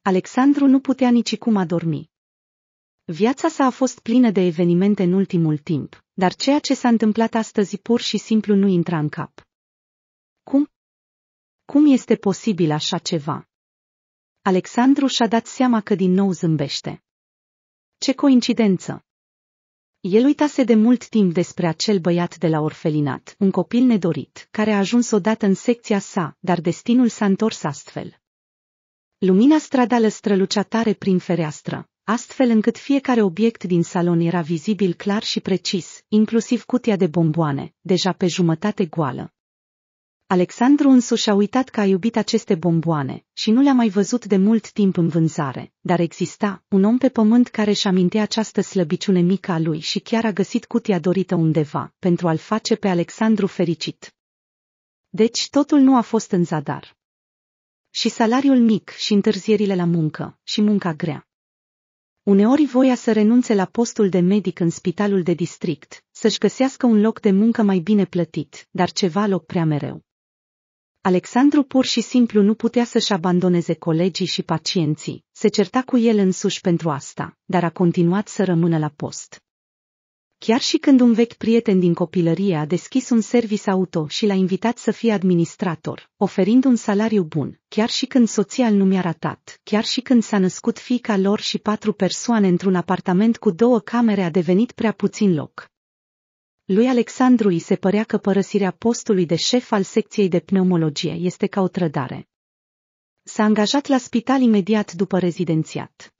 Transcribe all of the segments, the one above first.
Alexandru nu putea nicicum adormi. Viața sa a fost plină de evenimente în ultimul timp, dar ceea ce s-a întâmplat astăzi pur și simplu nu intra în cap. Cum este posibil așa ceva? Alexandru și-a dat seama că din nou zâmbește. Ce coincidență! El uitase de mult timp despre acel băiat de la orfelinat, un copil nedorit, care a ajuns odată în secția sa, dar destinul s-a întors astfel. Lumina stradală strălucea tare prin fereastră, astfel încât fiecare obiect din salon era vizibil clar și precis, inclusiv cutia de bomboane, deja pe jumătate goală. Alexandru însuși a uitat că a iubit aceste bomboane și nu le-a mai văzut de mult timp în vânzare, dar exista un om pe pământ care își amintea această slăbiciune mică a lui și chiar a găsit cutia dorită undeva, pentru a-l face pe Alexandru fericit. Deci totul nu a fost în zadar. Și salariul mic și întârzierile la muncă și munca grea. Uneori voia să renunțe la postul de medic în spitalul de district, să-și găsească un loc de muncă mai bine plătit, dar ceva îl oprea mereu. Alexandru pur și simplu nu putea să-și abandoneze colegii și pacienții, se certa cu el însuși pentru asta, dar a continuat să rămână la post. Chiar și când un vechi prieten din copilărie a deschis un serviciu auto și l-a invitat să fie administrator, oferind un salariu bun, chiar și când soția îl numea ratat, chiar și când s-a născut fiica lor și 4 persoane într-un apartament cu 2 camere a devenit prea puțin loc. Lui Alexandru îi se părea că părăsirea postului de șef al secției de pneumologie este ca o trădare. S-a angajat la spital imediat după rezidențiat.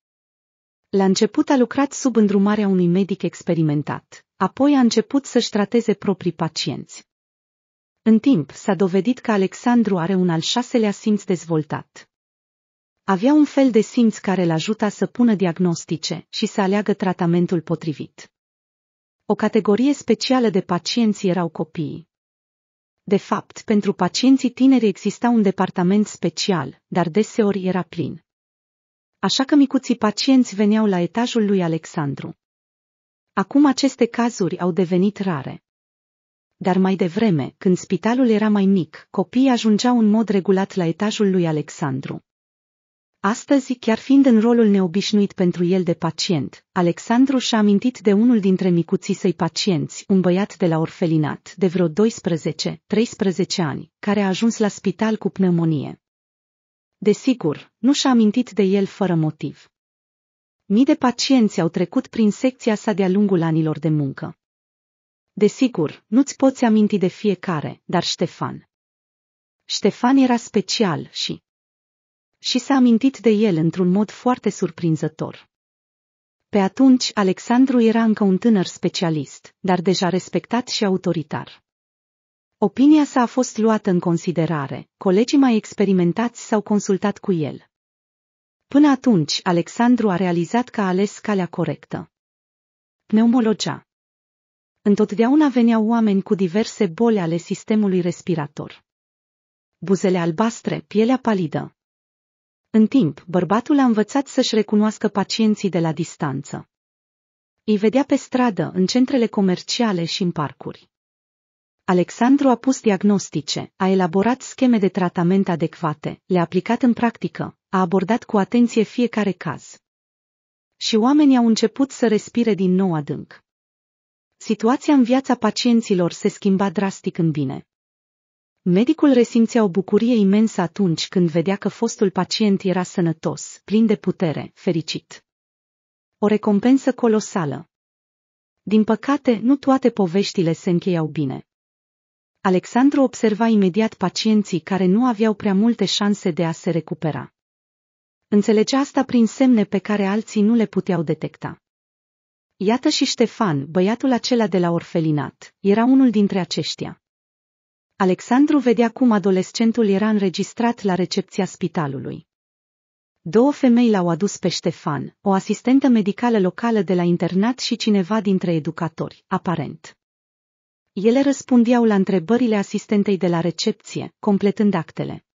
La început a lucrat sub îndrumarea unui medic experimentat, apoi a început să-și trateze proprii pacienți. În timp s-a dovedit că Alexandru are un al 6-lea simț dezvoltat. Avea un fel de simț care îl ajuta să pună diagnostice și să aleagă tratamentul potrivit. O categorie specială de pacienți erau copiii. De fapt, pentru pacienții tineri exista un departament special, dar deseori era plin. Așa că micuții pacienți veneau la etajul lui Alexandru. Acum aceste cazuri au devenit rare. Dar mai devreme, când spitalul era mai mic, copiii ajungeau în mod regulat la etajul lui Alexandru. Astăzi, chiar fiind în rolul neobișnuit pentru el de pacient, Alexandru și-a amintit de unul dintre micuții săi pacienți, un băiat de la orfelinat, de vreo 12-13 ani, care a ajuns la spital cu pneumonie. Desigur, nu și-a amintit de el fără motiv. Mii de pacienți au trecut prin secția sa de-a lungul anilor de muncă. Desigur, nu-ți poți aminti de fiecare, dar Ștefan era special și s-a amintit de el într-un mod foarte surprinzător. Pe atunci, Alexandru era încă un tânăr specialist, dar deja respectat și autoritar. Opinia sa a fost luată în considerare, colegii mai experimentați s-au consultat cu el. Până atunci, Alexandru a realizat că a ales calea corectă. Pneumologia. Întotdeauna veneau oameni cu diverse boli ale sistemului respirator. Buzele albastre, pielea palidă. În timp, bărbatul a învățat să-și recunoască pacienții de la distanță. Îi vedea pe stradă, în centrele comerciale și în parcuri. Alexandru a pus diagnostice, a elaborat scheme de tratament adecvate, le-a aplicat în practică, a abordat cu atenție fiecare caz. Și oamenii au început să respire din nou adânc. Situația în viața pacienților se schimba drastic în bine. Medicul resimțea o bucurie imensă atunci când vedea că fostul pacient era sănătos, plin de putere, fericit. O recompensă colosală. Din păcate, nu toate poveștile se încheiau bine. Alexandru observa imediat pacienții care nu aveau prea multe șanse de a se recupera. Înțelegea asta prin semne pe care alții nu le puteau detecta. Iată și Ștefan, băiatul acela de la orfelinat, era unul dintre aceștia. Alexandru vedea cum adolescentul era înregistrat la recepția spitalului. 2 femei l-au adus pe Ștefan, o asistentă medicală locală de la internat și cineva dintre educatori, aparent. Ele răspundeau la întrebările asistentei de la recepție, completând actele.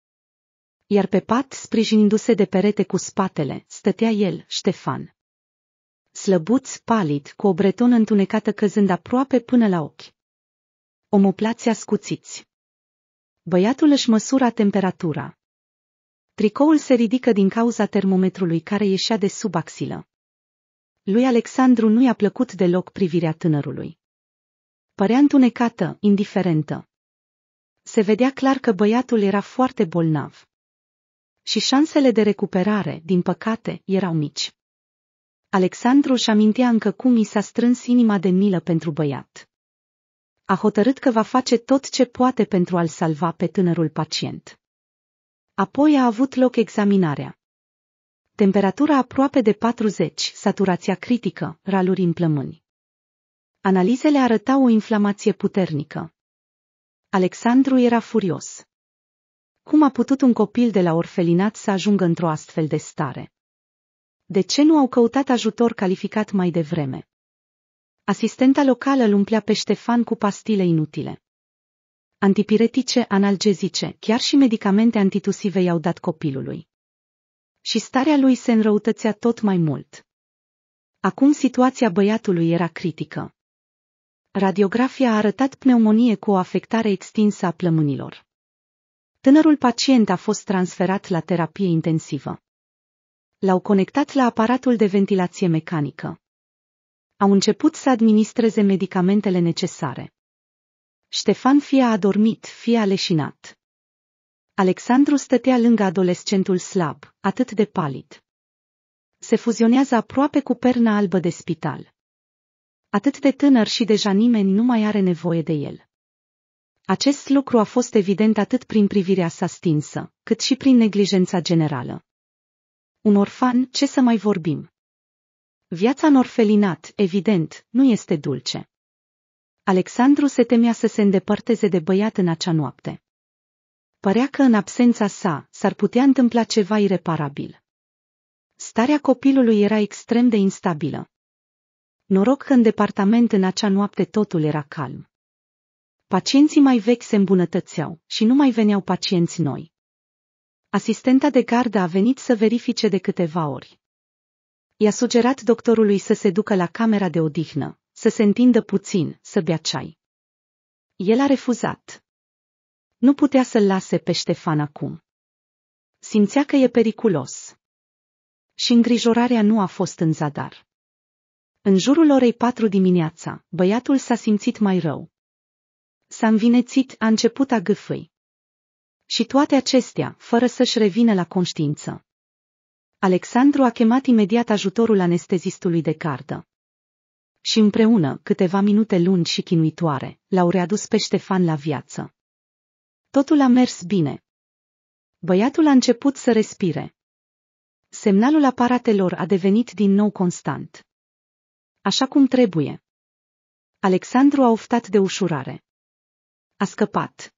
Iar pe pat, sprijinindu-se de perete cu spatele, stătea el, Ștefan. Slăbuț, palid, cu o bretonă întunecată căzând aproape până la ochi. Omoplații ascuțiți. Băiatul își măsura temperatura. Tricoul se ridică din cauza termometrului care ieșea de sub axilă. Lui Alexandru nu i-a plăcut deloc privirea tânărului. Părea întunecată, indiferentă. Se vedea clar că băiatul era foarte bolnav. Și șansele de recuperare, din păcate, erau mici. Alexandru își amintea încă cum i s-a strâns inima de milă pentru băiat. A hotărât că va face tot ce poate pentru a-l salva pe tânărul pacient. Apoi a avut loc examinarea. Temperatura aproape de 40, saturația critică, raluri în plămâni. Analizele arătau o inflamație puternică. Alexandru era furios. Cum a putut un copil de la orfelinat să ajungă într-o astfel de stare? De ce nu au căutat ajutor calificat mai devreme? Asistenta locală îl umplea pe Ștefan cu pastile inutile. Antipiretice, analgezice, chiar și medicamente antitusive i-au dat copilului. Și starea lui se înrăutățea tot mai mult. Acum situația băiatului era critică. Radiografia a arătat pneumonie cu o afectare extinsă a plămânilor. Tânărul pacient a fost transferat la terapie intensivă. L-au conectat la aparatul de ventilație mecanică. Au început să administreze medicamentele necesare. Ștefan fie a adormit, fie a leșinat. Alexandru stătea lângă adolescentul slab, atât de palid. Se fuzionează aproape cu perna albă de spital. Atât de tânăr și deja nimeni nu mai are nevoie de el. Acest lucru a fost evident atât prin privirea sa stinsă, cât și prin neglijența generală. Un orfan, ce să mai vorbim? Viața în orfelinat, evident, nu este dulce. Alexandru se temea să se îndepărteze de băiat în acea noapte. Părea că în absența sa s-ar putea întâmpla ceva ireparabil. Starea copilului era extrem de instabilă. Noroc că în departament în acea noapte totul era calm. Pacienții mai vechi se îmbunătățeau și nu mai veneau pacienți noi. Asistenta de gardă a venit să verifice de câteva ori. I-a sugerat doctorului să se ducă la camera de odihnă, să se întindă puțin, să bea ceai. El a refuzat. Nu putea să-l lase pe Ștefan acum. Simțea că e periculos. Și îngrijorarea nu a fost în zadar. În jurul orei 4 dimineața, băiatul s-a simțit mai rău. S-a învinețit, a început a gâfâi. Și toate acestea, fără să-și revină la conștiință. Alexandru a chemat imediat ajutorul anestezistului de gardă. Și împreună, câteva minute lungi și chinuitoare, l-au readus pe Ștefan la viață. Totul a mers bine. Băiatul a început să respire. Semnalul aparatelor a devenit din nou constant. Așa cum trebuie. Alexandru a oftat de ușurare. A scăpat.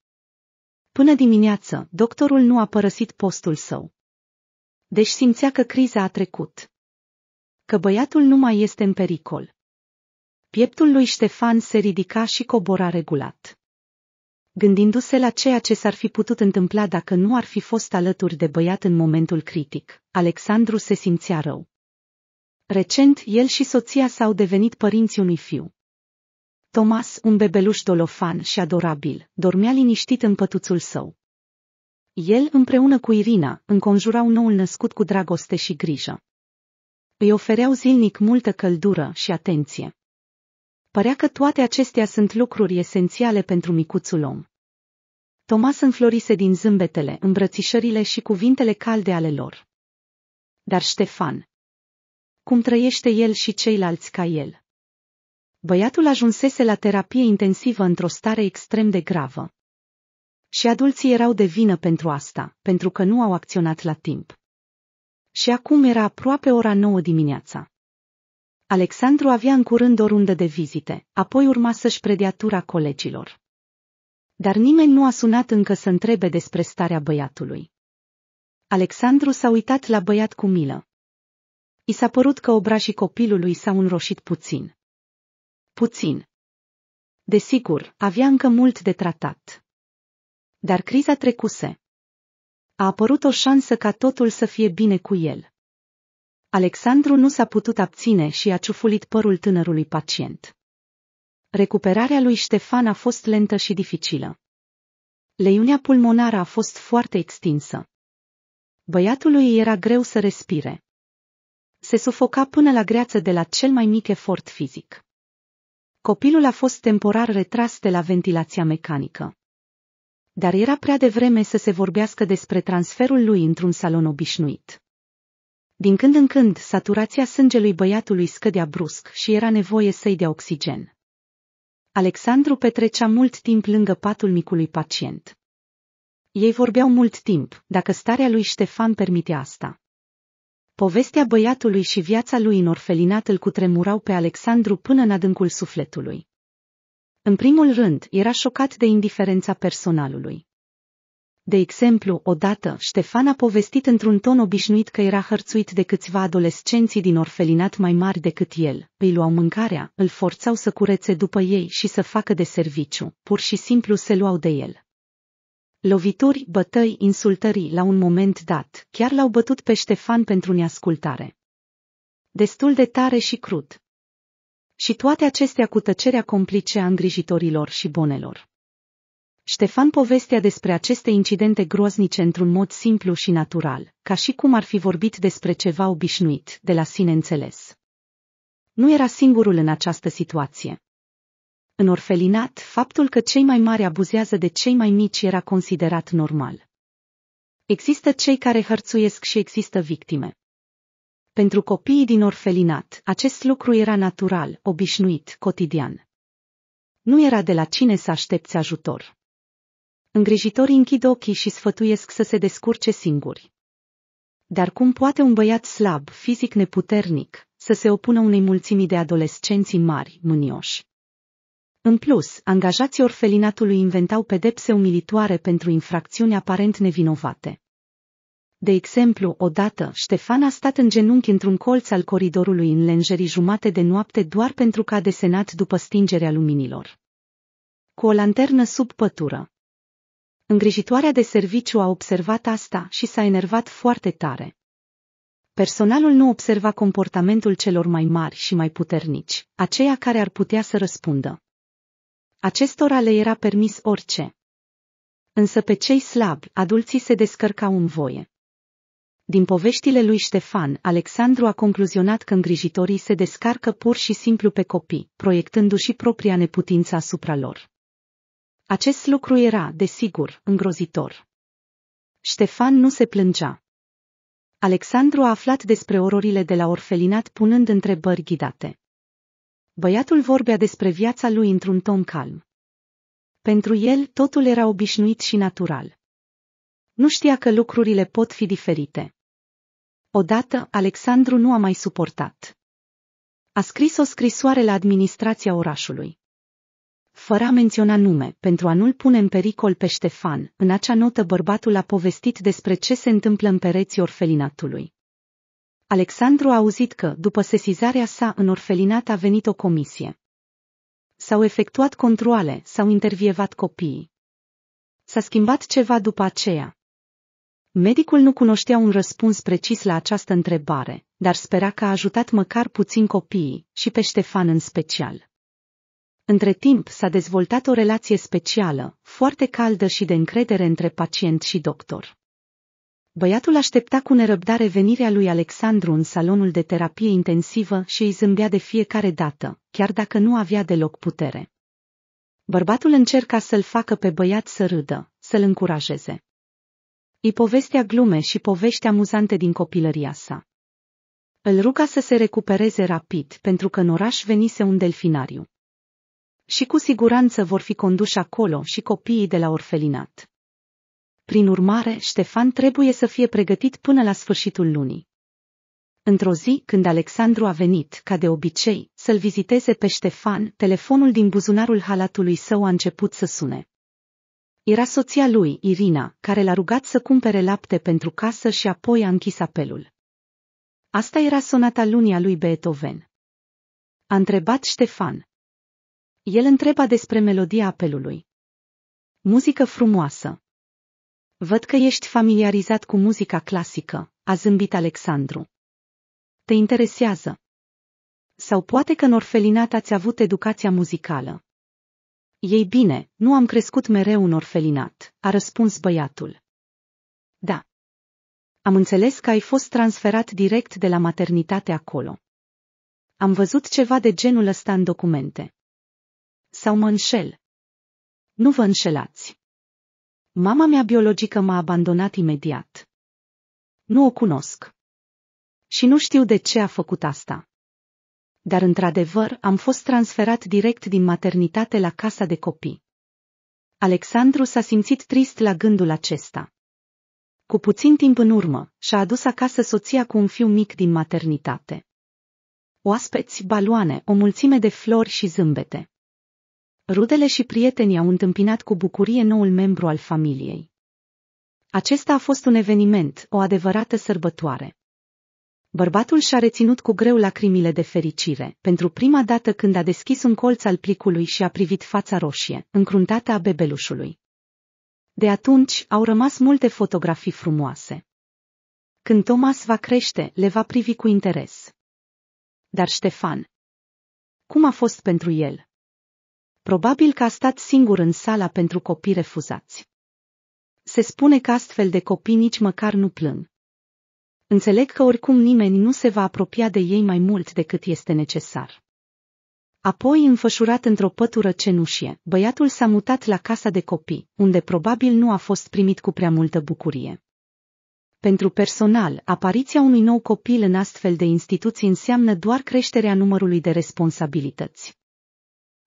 Până dimineață, doctorul nu a părăsit postul său. Deci simțea că criza a trecut. Că băiatul nu mai este în pericol. Pieptul lui Ștefan se ridica și cobora regulat. Gândindu-se la ceea ce s-ar fi putut întâmpla dacă nu ar fi fost alături de băiat în momentul critic, Alexandru se simțea rău. Recent, el și soția s-au devenit părinții unui fiu. Thomas, un bebeluș dolofan și adorabil, dormea liniștit în pătuțul său. El, împreună cu Irina, înconjurau noul născut cu dragoste și grijă. Îi ofereau zilnic multă căldură și atenție. Părea că toate acestea sunt lucruri esențiale pentru micuțul om. Thomas înflorise din zâmbetele, îmbrățișările și cuvintele calde ale lor. Dar Ștefan? Cum trăiește el și ceilalți ca el? Băiatul ajunsese la terapie intensivă într-o stare extrem de gravă. Și adulții erau de vină pentru asta, pentru că nu au acționat la timp. Și acum era aproape ora 9 dimineața. Alexandru avea în curând o rundă de vizite, apoi urma să-și predea tura colegilor. Dar nimeni nu a sunat încă să întrebe despre starea băiatului. Alexandru s-a uitat la băiat cu milă. I s-a părut că obrajii copilului s-au înroșit puțin. Puțin. Desigur, avea încă mult de tratat. Dar criza trecuse. A apărut o șansă ca totul să fie bine cu el. Alexandru nu s-a putut abține și a ciufulit părul tânărului pacient. Recuperarea lui Ștefan a fost lentă și dificilă. Leiunea pulmonară a fost foarte extinsă. Băiatului era greu să respire. Se sufoca până la greață de la cel mai mic efort fizic. Copilul a fost temporar retras de la ventilația mecanică. Dar era prea devreme să se vorbească despre transferul lui într-un salon obișnuit. Din când în când, saturația sângelui băiatului scădea brusc și era nevoie să-i dea oxigen. Alexandru petrecea mult timp lângă patul micului pacient. Ei vorbeau mult timp, dacă starea lui Ștefan permitea asta. Povestea băiatului și viața lui în orfelinat îl cutremurau pe Alexandru până în adâncul sufletului. În primul rând, era șocat de indiferența personalului. De exemplu, odată, Ștefan a povestit într-un ton obișnuit că era hărțuit de câțiva adolescenți din orfelinat mai mari decât el, îi luau mâncarea, îl forțau să curețe după ei și să facă de serviciu, pur și simplu se luau de el. Lovituri, bătăi, insultări, la un moment dat, chiar l-au bătut pe Ștefan pentru neascultare. Destul de tare și crud. Și toate acestea cu tăcerea complice a îngrijitorilor și bonelor. Ștefan povestea despre aceste incidente groaznice într-un mod simplu și natural, ca și cum ar fi vorbit despre ceva obișnuit, de la sine înțeles. Nu era singurul în această situație. În orfelinat, faptul că cei mai mari abuzează de cei mai mici era considerat normal. Există cei care hărțuiesc și există victime. Pentru copiii din orfelinat, acest lucru era natural, obișnuit, cotidian. Nu era de la cine să aștepți ajutor. Îngrijitorii închid ochii și sfătuiesc să se descurce singuri. Dar cum poate un băiat slab, fizic neputernic, să se opună unei mulțimi de adolescenți mari, mânioși? În plus, angajații orfelinatului inventau pedepse umilitoare pentru infracțiuni aparent nevinovate. De exemplu, odată, Ștefan a stat în genunchi într-un colț al coridorului în lenjerii jumate de noapte doar pentru că a desenat după stingerea luminilor. Cu o lanternă sub pătură. Îngrijitoarea de serviciu a observat asta și s-a enervat foarte tare. Personalul nu observa comportamentul celor mai mari și mai puternici, aceia care ar putea să răspundă. Acestora le era permis orice. Însă pe cei slabi, adulții se descărcau în voie. Din poveștile lui Ștefan, Alexandru a concluzionat că îngrijitorii se descarcă pur și simplu pe copii, proiectându-și propria neputință asupra lor. Acest lucru era, desigur, îngrozitor. Ștefan nu se plângea. Alexandru a aflat despre ororile de la orfelinat punând întrebări ghidate. Băiatul vorbea despre viața lui într-un ton calm. Pentru el, totul era obișnuit și natural. Nu știa că lucrurile pot fi diferite. Odată, Alexandru nu a mai suportat. A scris o scrisoare la administrația orașului. Fără a menționa nume, pentru a nu-l pune în pericol pe Ștefan, în acea notă bărbatul a povestit despre ce se întâmplă în pereții orfelinatului. Alexandru a auzit că, după sesizarea sa în orfelinat a venit o comisie. S-au efectuat controale, s-au intervievat copiii. S-a schimbat ceva după aceea. Medicul nu cunoștea un răspuns precis la această întrebare, dar spera că a ajutat măcar puțin copiii, și pe Ștefan în special. Între timp s-a dezvoltat o relație specială, foarte caldă și de încredere între pacient și doctor. Băiatul aștepta cu nerăbdare venirea lui Alexandru în salonul de terapie intensivă și îi zâmbea de fiecare dată, chiar dacă nu avea deloc putere. Bărbatul încerca să-l facă pe băiat să râdă, să-l încurajeze. Îi povestea glume și povești amuzante din copilăria sa. Îl ruga să se recupereze rapid, pentru că în oraș venise un delfinariu. Și cu siguranță vor fi conduși acolo și copiii de la orfelinat. Prin urmare, Ștefan trebuie să fie pregătit până la sfârșitul lunii. Într-o zi, când Alexandru a venit, ca de obicei, să-l viziteze pe Ștefan, telefonul din buzunarul halatului său a început să sune. Era soția lui, Irina, care l-a rugat să cumpere lapte pentru casă și apoi a închis apelul. Asta era sonata lunii a lui Beethoven. A întrebat Ștefan. El întreba despre melodia apelului. Muzică frumoasă. Văd că ești familiarizat cu muzica clasică, a zâmbit Alexandru. Te interesează? Sau poate că în orfelinat ați avut educația muzicală? Ei bine, nu am crescut mereu în orfelinat, a răspuns băiatul. Da. Am înțeles că ai fost transferat direct de la maternitate acolo. Am văzut ceva de genul ăsta în documente. Sau mă înșel? Nu vă înșelați. Mama mea biologică m-a abandonat imediat. Nu o cunosc. Și nu știu de ce a făcut asta. Dar într-adevăr am fost transferat direct din maternitate la casa de copii. Alexandru s-a simțit trist la gândul acesta. Cu puțin timp în urmă, și-a adus acasă soția cu un fiu mic din maternitate. Oaspeți, baloane, o mulțime de flori și zâmbete. Rudele și prietenii au întâmpinat cu bucurie noul membru al familiei. Acesta a fost un eveniment, o adevărată sărbătoare. Bărbatul și-a reținut cu greu lacrimile de fericire, pentru prima dată când a deschis un colț al plicului și a privit fața roșie, încruntată a bebelușului. De atunci, au rămas multe fotografii frumoase. Când Thomas va crește, le va privi cu interes. Dar Ștefan? Cum a fost pentru el? Probabil că a stat singur în sala pentru copii refuzați. Se spune că astfel de copii nici măcar nu plâng. Înțeleg că oricum nimeni nu se va apropia de ei mai mult decât este necesar. Apoi, înfășurat într-o pătură cenușie, băiatul s-a mutat la casa de copii, unde probabil nu a fost primit cu prea multă bucurie. Pentru personal, apariția unui nou copil în astfel de instituții înseamnă doar creșterea numărului de responsabilități.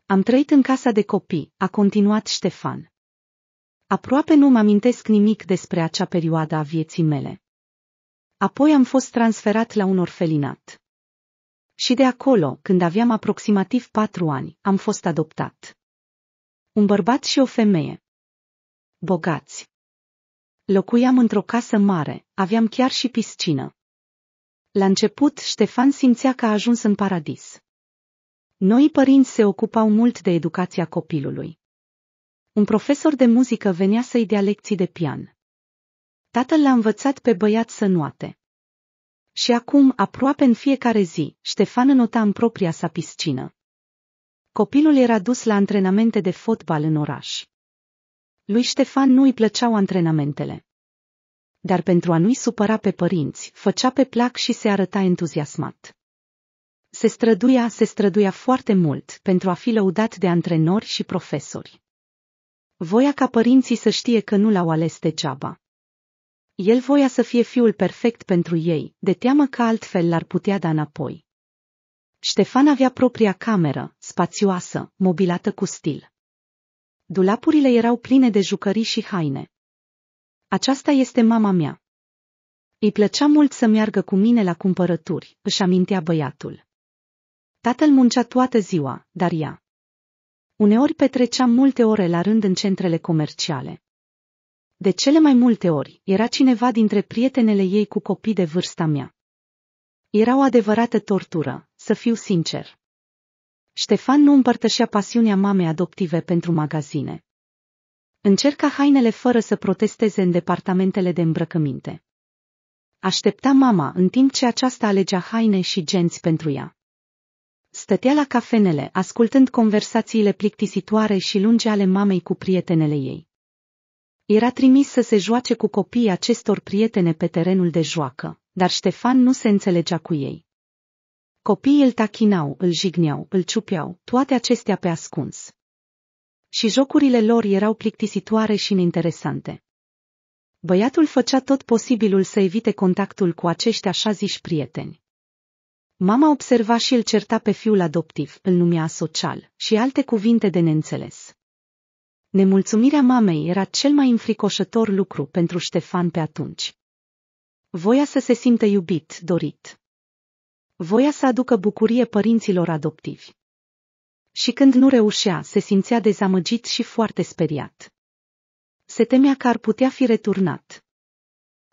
Am trăit în casa de copii, a continuat Ștefan. Aproape nu-mi amintesc nimic despre acea perioadă a vieții mele. Apoi am fost transferat la un orfelinat. Și de acolo, când aveam aproximativ 4 ani, am fost adoptat. Un bărbat și o femeie. Bogați. Locuiam într-o casă mare, aveam chiar și piscină. La început, Ștefan simțea că a ajuns în paradis. Noi părinți se ocupau mult de educația copilului. Un profesor de muzică venea să-i dea lecții de pian. Tatăl l-a învățat pe băiat să înoate. Și acum, aproape în fiecare zi, Ștefan înota în propria sa piscină. Copilul era dus la antrenamente de fotbal în oraș. Lui Ștefan nu îi plăceau antrenamentele. Dar pentru a nu-i supăra pe părinți, făcea pe plac și se arăta entuziasmat. Se străduia foarte mult pentru a fi lăudat de antrenori și profesori. Voia ca părinții să știe că nu l-au ales degeaba. El voia să fie fiul perfect pentru ei, de teamă că altfel l-ar putea da înapoi. Ștefan avea propria cameră, spațioasă, mobilată cu stil. Dulapurile erau pline de jucării și haine. Aceasta este mama mea. Îi plăcea mult să meargă cu mine la cumpărături, își amintea băiatul. Tatăl muncea toată ziua, dar ea. Uneori petrecea multe ore la rând în centrele comerciale. De cele mai multe ori, era cineva dintre prietenele ei cu copii de vârsta mea. Era o adevărată tortură, să fiu sincer. Ștefan nu împărtășea pasiunea mamei adoptive pentru magazine. Încerca hainele fără să protesteze în departamentele de îmbrăcăminte. Aștepta mama în timp ce aceasta alegea haine și genți pentru ea. Stătea la cafenele, ascultând conversațiile plictisitoare și lungi ale mamei cu prietenele ei. Era trimis să se joace cu copiii acestor prietene pe terenul de joacă, dar Ștefan nu se înțelegea cu ei. Copiii îl tachinau, îl jigneau, îl ciupeau, toate acestea pe ascuns. Și jocurile lor erau plictisitoare și neinteresante. Băiatul făcea tot posibilul să evite contactul cu acești așa ziși prieteni. Mama observa și îl certa pe fiul adoptiv, îl numea asocial, și alte cuvinte de neînțeles. Nemulțumirea mamei era cel mai înfricoșător lucru pentru Ștefan pe atunci. Voia să se simtă iubit, dorit. Voia să aducă bucurie părinților adoptivi. Și când nu reușea, se simțea dezamăgit și foarte speriat. Se temea că ar putea fi returnat.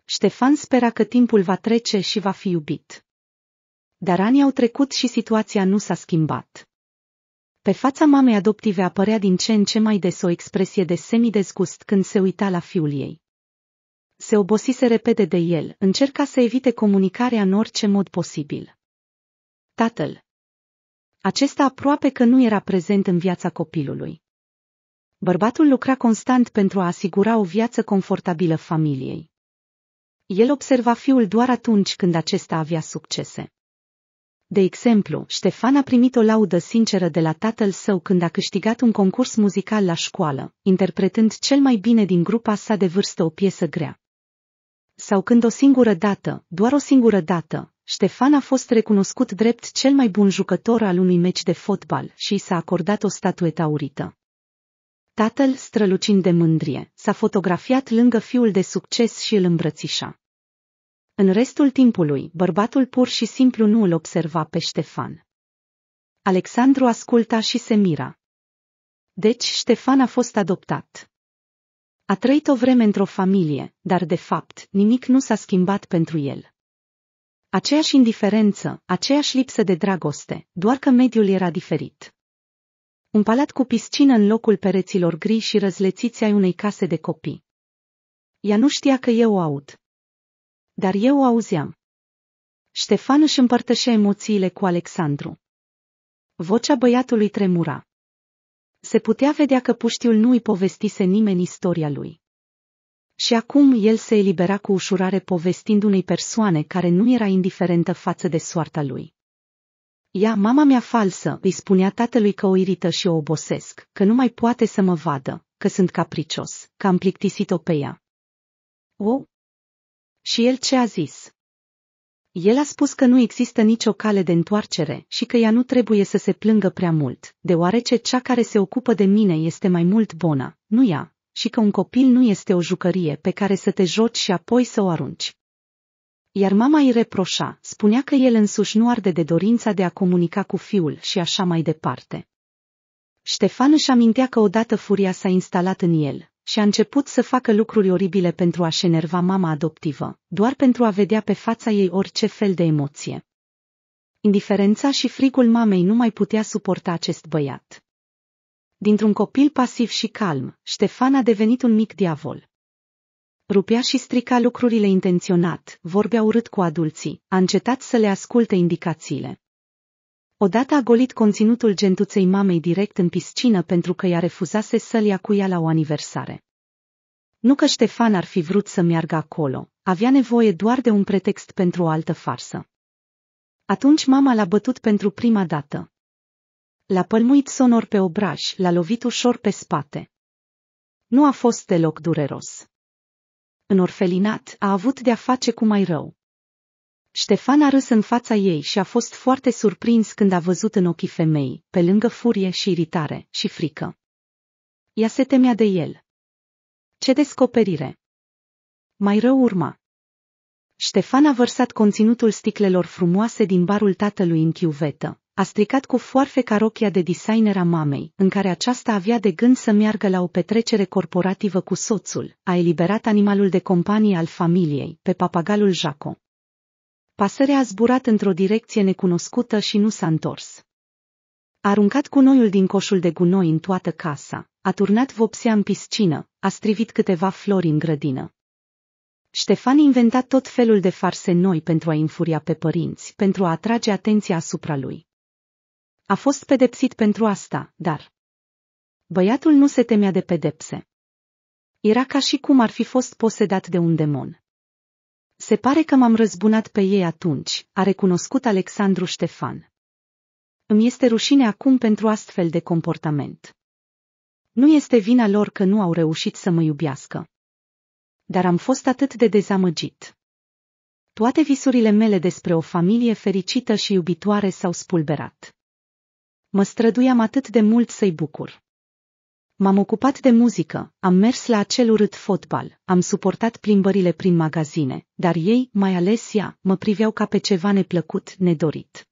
Ștefan spera că timpul va trece și va fi iubit. Dar anii au trecut și situația nu s-a schimbat. Pe fața mamei adoptive apărea din ce în ce mai des o expresie de semidezgust când se uita la fiul ei. Se obosise repede de el, încerca să evite comunicarea în orice mod posibil. Tatăl. Acesta aproape că nu era prezent în viața copilului. Bărbatul lucra constant pentru a asigura o viață confortabilă familiei. El observa fiul doar atunci când acesta avea succese. De exemplu, Ștefan a primit o laudă sinceră de la tatăl său când a câștigat un concurs muzical la școală, interpretând cel mai bine din grupa sa de vârstă o piesă grea. Sau când o singură dată, doar o singură dată, Ștefan a fost recunoscut drept cel mai bun jucător al unui meci de fotbal și i s-a acordat o statuetă aurită. Tatăl, strălucind de mândrie, s-a fotografiat lângă fiul de succes și îl îmbrățișa. În restul timpului, bărbatul pur și simplu nu îl observa pe Ștefan. Alexandru asculta și se mira. Deci Ștefan a fost adoptat. A trăit o vreme într-o familie, dar de fapt, nimic nu s-a schimbat pentru el. Aceeași indiferență, aceeași lipsă de dragoste, doar că mediul era diferit. Un palat cu piscină în locul pereților gri și răzlețiți ai unei case de copii. Ea nu știa că eu o aud. Dar eu o auzeam. Ștefan își împărtășea emoțiile cu Alexandru. Vocea băiatului tremura. Se putea vedea că puștiul nu îi povestise nimeni istoria lui. Și acum el se elibera cu ușurare povestind unei persoane care nu era indiferentă față de soarta lui. Ea, mama mea falsă, îi spunea tatălui că o irită și o obosesc, că nu mai poate să mă vadă, că sunt capricios, că am plictisit-o pe ea. O? Și el ce a zis? El a spus că nu există nicio cale de întoarcere și că ea nu trebuie să se plângă prea mult, deoarece cea care se ocupă de mine este mai mult bună, nu ea, și că un copil nu este o jucărie pe care să te joci și apoi să o arunci. Iar mama îi reproșa, spunea că el însuși nu arde de dorința de a comunica cu fiul și așa mai departe. Ștefan își amintea că odată furia s-a instalat în el și a început să facă lucruri oribile pentru a-și enerva mama adoptivă, doar pentru a vedea pe fața ei orice fel de emoție. Indiferența și frigul mamei nu mai putea suporta acest băiat. Dintr-un copil pasiv și calm, Ștefan a devenit un mic diavol. Rupea și strica lucrurile intenționat, vorbea urât cu adulții, a încetat să le asculte indicațiile. Odată a golit conținutul gentuței mamei direct în piscină pentru că ea refuzase să-l ia cu ea la o aniversare. Nu că Ștefan ar fi vrut să meargă acolo, avea nevoie doar de un pretext pentru o altă farsă. Atunci mama l-a bătut pentru prima dată. L-a pălmuit sonor pe obraj, l-a lovit ușor pe spate. Nu a fost deloc dureros. În orfelinat a avut de-a face cu mai rău. Ștefan a râs în fața ei și a fost foarte surprins când a văzut în ochii femeii, pe lângă furie și iritare, și frică. Ea se temea de el. Ce descoperire! Mai rău urma. Ștefan a vărsat conținutul sticlelor frumoase din barul tatălui în chiuvetă, a stricat cu foarfeca rochia de designer a mamei, în care aceasta avea de gând să meargă la o petrecere corporativă cu soțul, a eliberat animalul de companie al familiei, pe papagalul Jaco. Pasărea a zburat într-o direcție necunoscută și nu s-a întors. A aruncat gunoiul din coșul de gunoi în toată casa, a turnat vopsea în piscină, a strivit câteva flori în grădină. Ștefan inventa tot felul de farse noi pentru a înfuria pe părinți, pentru a atrage atenția asupra lui. A fost pedepsit pentru asta, dar băiatul nu se temea de pedepse. Era ca și cum ar fi fost posedat de un demon. Se pare că m-am răzbunat pe ei atunci, a recunoscut Alexandru Ștefan. Îmi este rușine acum pentru astfel de comportament. Nu este vina lor că nu au reușit să mă iubească. Dar am fost atât de dezamăgit. Toate visurile mele despre o familie fericită și iubitoare s-au spulberat. Mă străduiam atât de mult să-i bucur. M-am ocupat de muzică, am mers la acel urât fotbal, am suportat plimbările prin magazine, dar ei, mai ales ea, mă priveau ca pe ceva neplăcut, nedorit.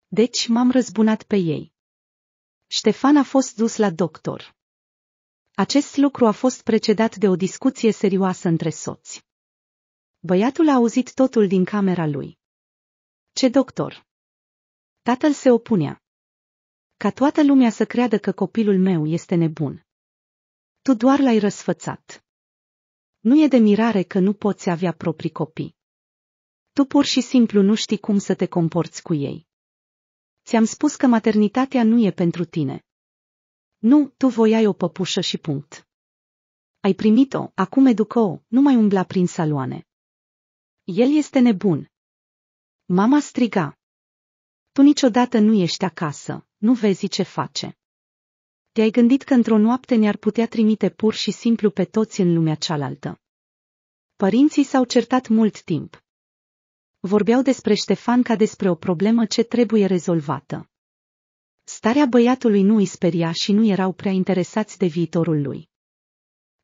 Deci m-am răzbunat pe ei. Ștefan a fost dus la doctor. Acest lucru a fost precedat de o discuție serioasă între soți. Băiatul a auzit totul din camera lui. Ce doctor? Tatăl se opunea. Ca toată lumea să creadă că copilul meu este nebun. Tu doar l-ai răsfățat. Nu e de mirare că nu poți avea proprii copii. Tu pur și simplu nu știi cum să te comporți cu ei. Ți-am spus că maternitatea nu e pentru tine. Nu, tu voiai o păpușă și punct. Ai primit-o, acum educă-o, nu mai umbla prin saloane. El este nebun. Mama striga. Tu niciodată nu ești acasă, nu vezi ce face. Te-ai gândit că într-o noapte ne-ar putea trimite pur și simplu pe toți în lumea cealaltă. Părinții s-au certat mult timp. Vorbeau despre Ștefan ca despre o problemă ce trebuie rezolvată. Starea băiatului nu îi speria și nu erau prea interesați de viitorul lui.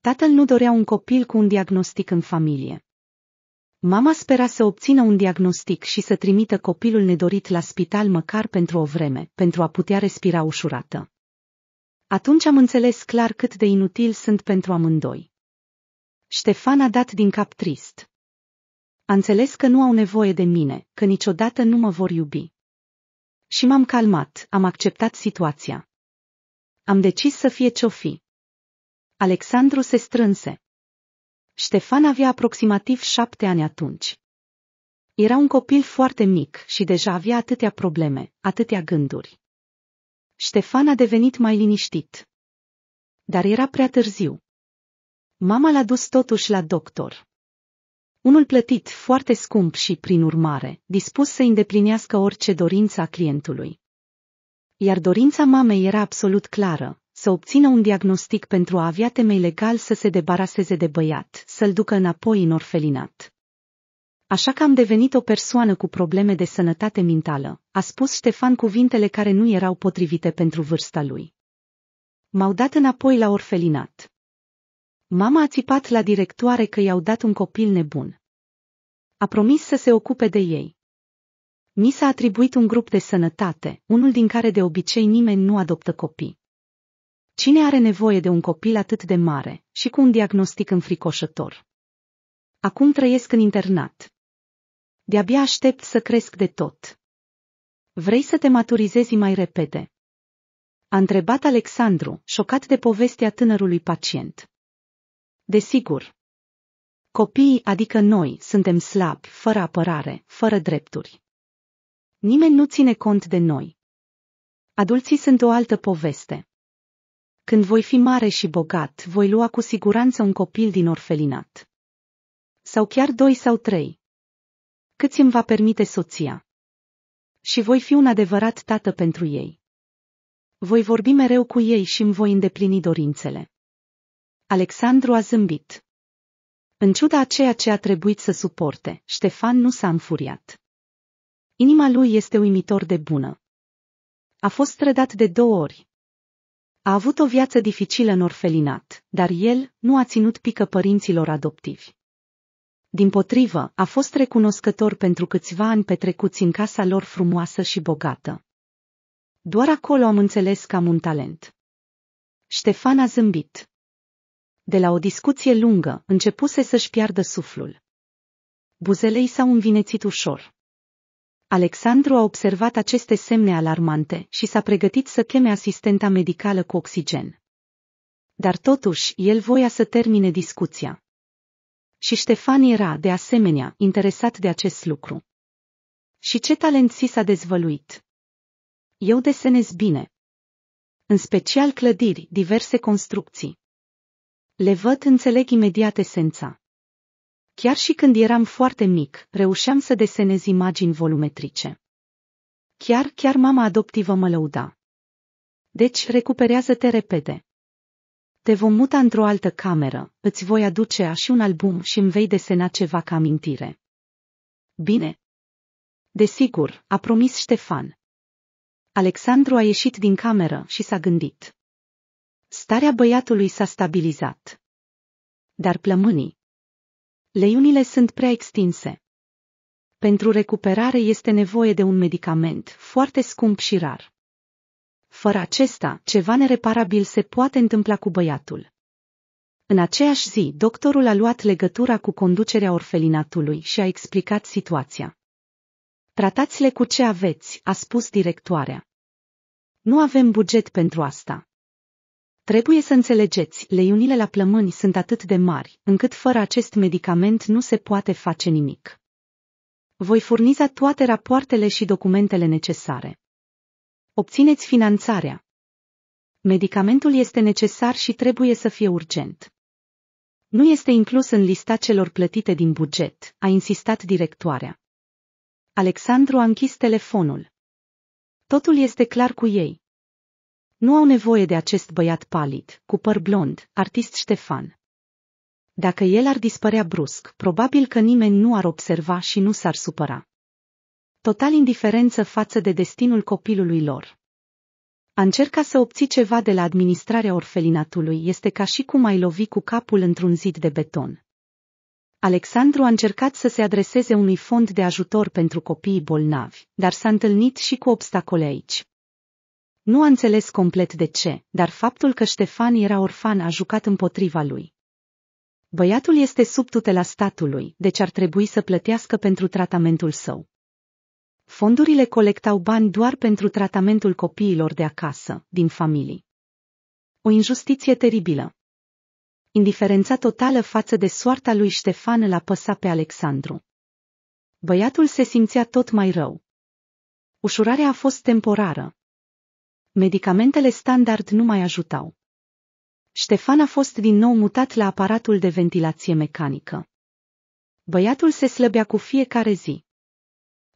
Tatăl nu dorea un copil cu un diagnostic în familie. Mama spera să obțină un diagnostic și să trimită copilul nedorit la spital măcar pentru o vreme, pentru a putea respira ușurată. Atunci am înțeles clar cât de inutil sunt pentru amândoi. Ștefan a dat din cap trist. A înțeles că nu au nevoie de mine, că niciodată nu mă vor iubi. Și m-am calmat, am acceptat situația. Am decis să fie ce-o fi. Alexandru se strânse. Ștefan avea aproximativ 7 ani atunci. Era un copil foarte mic și deja avea atâtea probleme, atâtea gânduri. Ștefan a devenit mai liniștit. Dar era prea târziu. Mama l-a dus totuși la doctor. Unul plătit foarte scump și, prin urmare, dispus să îndeplinească orice dorință a clientului. Iar dorința mamei era absolut clară, să obțină un diagnostic pentru a avea temei legal să se debaraseze de băiat, să-l ducă înapoi în orfelinat. Așa că am devenit o persoană cu probleme de sănătate mentală, a spus Ștefan cuvintele care nu erau potrivite pentru vârsta lui. M-au dat înapoi la orfelinat. Mama a țipat la directoare că i-au dat un copil nebun. A promis să se ocupe de ei. Mi s-a atribuit un grup de sănătate, unul din care de obicei nimeni nu adoptă copii. Cine are nevoie de un copil atât de mare și cu un diagnostic înfricoșător? Acum trăiesc în internat. De-abia aștept să cresc de tot. Vrei să te maturizezi mai repede? A întrebat Alexandru, șocat de povestea tânărului pacient. Desigur. Copiii, adică noi, suntem slabi, fără apărare, fără drepturi. Nimeni nu ține cont de noi. Adulții sunt o altă poveste. Când voi fi mare și bogat, voi lua cu siguranță un copil din orfelinat. Sau chiar 2 sau 3. Câți îmi va permite soția. Și voi fi un adevărat tată pentru ei. Voi vorbi mereu cu ei și îmi voi îndeplini dorințele. Alexandru a zâmbit. În ciuda a ceea ce a trebuit să suporte, Ștefan nu s-a înfuriat. Inima lui este uimitor de bună. A fost trădat de 2 ori. A avut o viață dificilă în orfelinat, dar el nu a ținut pică părinților adoptivi. Dimpotrivă, a fost recunoscător pentru câțiva ani petrecuți în casa lor frumoasă și bogată. Doar acolo am înțeles că am un talent. Ștefan a zâmbit. De la o discuție lungă, începuse să-și piardă suflul. Buzele i s-au învinețit ușor. Alexandru a observat aceste semne alarmante și s-a pregătit să cheme asistenta medicală cu oxigen. Dar totuși, el voia să termine discuția. Și Ștefan era, de asemenea, interesat de acest lucru. Și ce talent s-a dezvăluit? Eu desenez bine. În special clădiri, diverse construcții. Le văd, înțeleg imediat esența. Chiar și când eram foarte mic, reușeam să desenez imagini volumetrice. Chiar mama adoptivă mă lăuda. Deci, recuperează-te repede. Te vom muta într-o altă cameră, îți voi aduce și un album și îmi vei desena ceva ca amintire. Bine. Desigur, a promis Ștefan. Alexandru a ieșit din cameră și s-a gândit. Starea băiatului s-a stabilizat. Dar plămânii. Leiunile sunt prea extinse. Pentru recuperare este nevoie de un medicament foarte scump și rar. Fără acesta, ceva nereparabil se poate întâmpla cu băiatul. În aceeași zi, doctorul a luat legătura cu conducerea orfelinatului și a explicat situația. Tratați-le cu ce aveți, a spus directoarea. Nu avem buget pentru asta. Trebuie să înțelegeți, leiunile la plămâni sunt atât de mari, încât fără acest medicament nu se poate face nimic. Voi furniza toate rapoartele și documentele necesare. Obțineți finanțarea. Medicamentul este necesar și trebuie să fie urgent. Nu este inclus în lista celor plătite din buget, a insistat directoarea. Alexandru a închis telefonul. Totul este clar cu ei. Nu au nevoie de acest băiat palid, cu păr blond, artist Ștefan. Dacă el ar dispărea brusc, probabil că nimeni nu ar observa și nu s-ar supăra. Total indiferență față de destinul copilului lor. A încerca să obții ceva de la administrarea orfelinatului este ca și cum ai lovi cu capul într-un zid de beton. Alexandru a încercat să se adreseze unui fond de ajutor pentru copiii bolnavi, dar s-a întâlnit și cu obstacole aici. Nu a înțeles complet de ce, dar faptul că Ștefan era orfan a jucat împotriva lui. Băiatul este sub tutela statului, deci ar trebui să plătească pentru tratamentul său. Fondurile colectau bani doar pentru tratamentul copiilor de acasă, din familii. O injustiție teribilă. Indiferența totală față de soarta lui Ștefan îl apăsa pe Alexandru. Băiatul se simțea tot mai rău. Ușurarea a fost temporară. Medicamentele standard nu mai ajutau. Ștefan a fost din nou mutat la aparatul de ventilație mecanică. Băiatul se slăbea cu fiecare zi.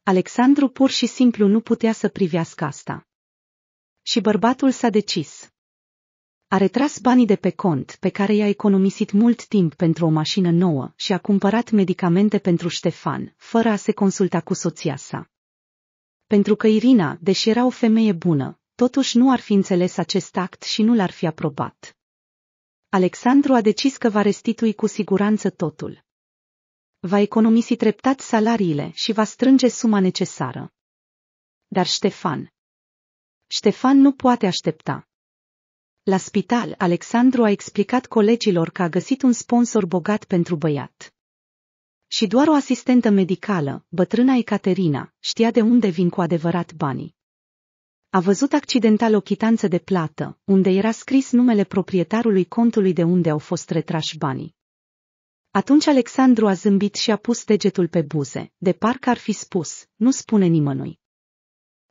Alexandru pur și simplu nu putea să privească asta. Și bărbatul s-a decis. A retras banii de pe cont, pe care i-a economisit mult timp pentru o mașină nouă, și a cumpărat medicamente pentru Ștefan, fără a se consulta cu soția sa. Pentru că Irina, deși era o femeie bună, totuși nu ar fi înțeles acest act și nu l-ar fi aprobat. Alexandru a decis că va restitui cu siguranță totul. Va economisi treptat salariile și va strânge suma necesară. Dar Ștefan nu poate aștepta. La spital, Alexandru a explicat colegilor că a găsit un sponsor bogat pentru băiat. Și doar o asistentă medicală, bătrâna Ecaterina, știa de unde vin cu adevărat banii. A văzut accidental o chitanță de plată, unde era scris numele proprietarului contului de unde au fost retrași banii. Atunci Alexandru a zâmbit și a pus degetul pe buze, de parcă ar fi spus, nu spune nimănui.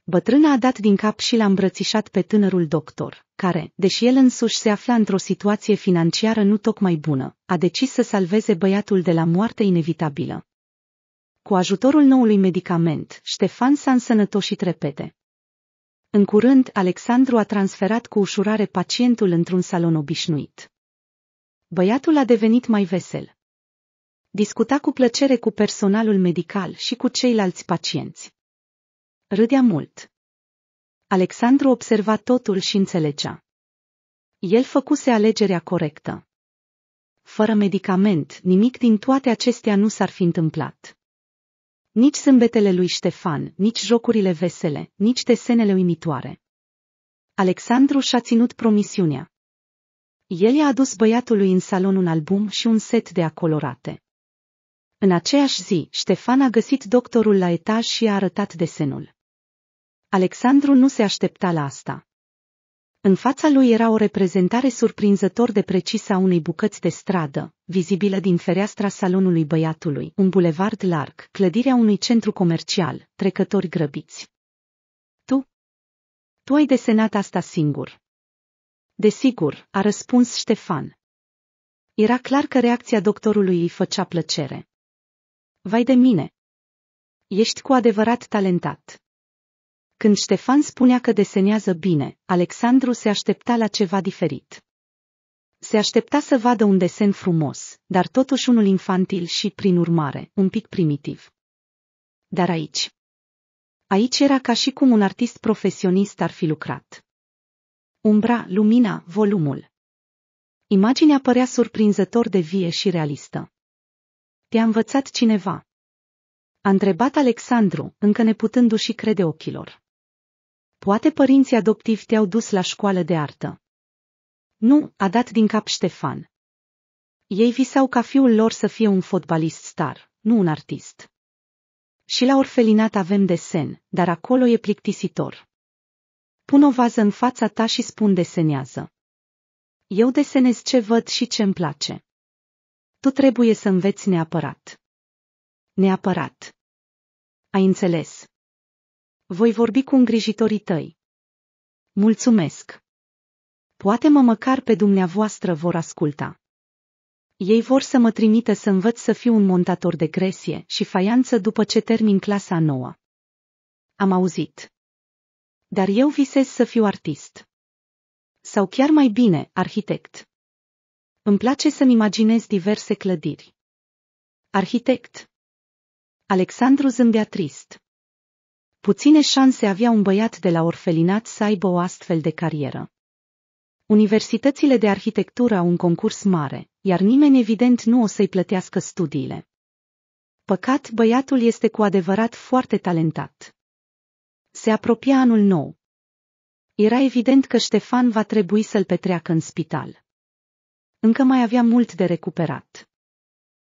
Bătrâna a dat din cap și l-a îmbrățișat pe tânărul doctor, care, deși el însuși se afla într-o situație financiară nu tocmai bună, a decis să salveze băiatul de la moarte inevitabilă. Cu ajutorul noului medicament, Ștefan s-a însănătoșit repede. În curând, Alexandru a transferat cu ușurare pacientul într-un salon obișnuit. Băiatul a devenit mai vesel. Discuta cu plăcere cu personalul medical și cu ceilalți pacienți. Râdea mult. Alexandru observa totul și înțelegea. El făcuse alegerea corectă. Fără medicament, nimic din toate acestea nu s-ar fi întâmplat. Nici zâmbetele lui Ștefan, nici jocurile vesele, nici desenele uimitoare. Alexandru și-a ținut promisiunea. El i-a adus băiatului în salon un album și un set de acolorate. În aceeași zi, Ștefan a găsit doctorul la etaj și a arătat desenul. Alexandru nu se aștepta la asta. În fața lui era o reprezentare surprinzător de precisă a unei bucăți de stradă, vizibilă din fereastra salonului băiatului, un bulevard larg, clădirea unui centru comercial, trecători grăbiți. Tu ai desenat asta singur. Desigur, a răspuns Ștefan. Era clar că reacția doctorului îi făcea plăcere. Vai de mine! Ești cu adevărat talentat. Când Ștefan spunea că desenează bine, Alexandru se aștepta la ceva diferit. Se aștepta să vadă un desen frumos, dar totuși unul infantil și, prin urmare, un pic primitiv. Dar aici era ca și cum un artist profesionist ar fi lucrat. Umbra, lumina, volumul. Imaginea părea surprinzător de vie și realistă. Te-a învățat cineva? A întrebat Alexandru, încă neputându-și crede ochilor. Poate părinții adoptivi te-au dus la școală de artă. Nu, a dat din cap Ștefan. Ei visau ca fiul lor să fie un fotbalist star, nu un artist. Și la orfelinat avem desen, dar acolo e plictisitor. Pun o vază în fața ta și spun desenează. Eu desenez ce văd și ce-mi place. Tu trebuie să înveți neapărat. Neapărat. Ai înțeles? Voi vorbi cu îngrijitorii tăi. Mulțumesc. Poate măcar pe dumneavoastră vor asculta. Ei vor să mă trimită să învăț să fiu un montator de gresie și faianță după ce termin clasa a 9. Am auzit. Dar eu visez să fiu artist. Sau chiar mai bine, arhitect. Îmi place să-mi imaginez diverse clădiri. Arhitect. Alexandru zâmbea trist. Puține șanse avea un băiat de la orfelinat să aibă o astfel de carieră. Universitățile de arhitectură au un concurs mare, iar nimeni evident nu o să-i plătească studiile. Păcat, băiatul este cu adevărat foarte talentat. Se apropia anul nou. Era evident că Ștefan va trebui să-l petreacă în spital. Încă mai avea mult de recuperat.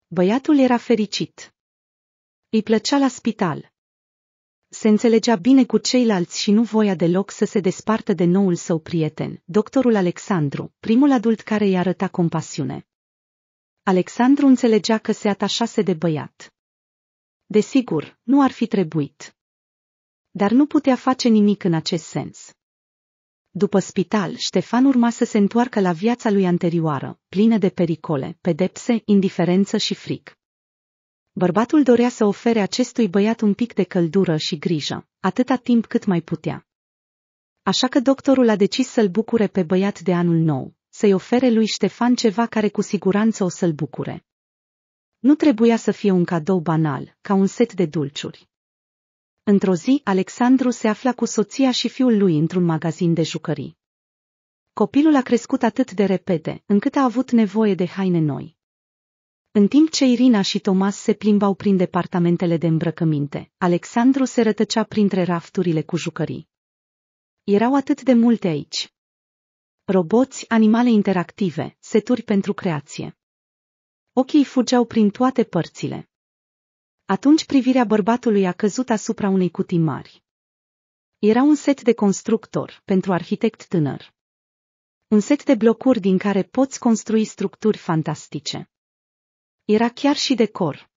Băiatul era fericit. Îi plăcea la spital. Se înțelegea bine cu ceilalți și nu voia deloc să se despartă de noul său prieten, doctorul Alexandru, primul adult care îi arăta compasiune. Alexandru înțelegea că se atașase de băiat. Desigur, nu ar fi trebuit. Dar nu putea face nimic în acest sens. După spital, Ștefan urma să se întoarcă la viața lui anterioară, plină de pericole, pedepse, indiferență și fric. Bărbatul dorea să ofere acestui băiat un pic de căldură și grijă, atâta timp cât mai putea. Așa că doctorul a decis să-l bucure pe băiat de anul nou, să-i ofere lui Ștefan ceva care cu siguranță o să-l bucure. Nu trebuia să fie un cadou banal, ca un set de dulciuri. Într-o zi, Alexandru se afla cu soția și fiul lui într-un magazin de jucării. Copilul a crescut atât de repede, încât a avut nevoie de haine noi. În timp ce Irina și Tomas se plimbau prin departamentele de îmbrăcăminte, Alexandru se rătăcea printre rafturile cu jucării. Erau atât de multe aici. Roboți, animale interactive, seturi pentru creație. Ochii fugeau prin toate părțile. Atunci privirea bărbatului a căzut asupra unei cutii mari. Era un set de constructor pentru arhitect tânăr. Un set de blocuri din care poți construi structuri fantastice. Era chiar și decor.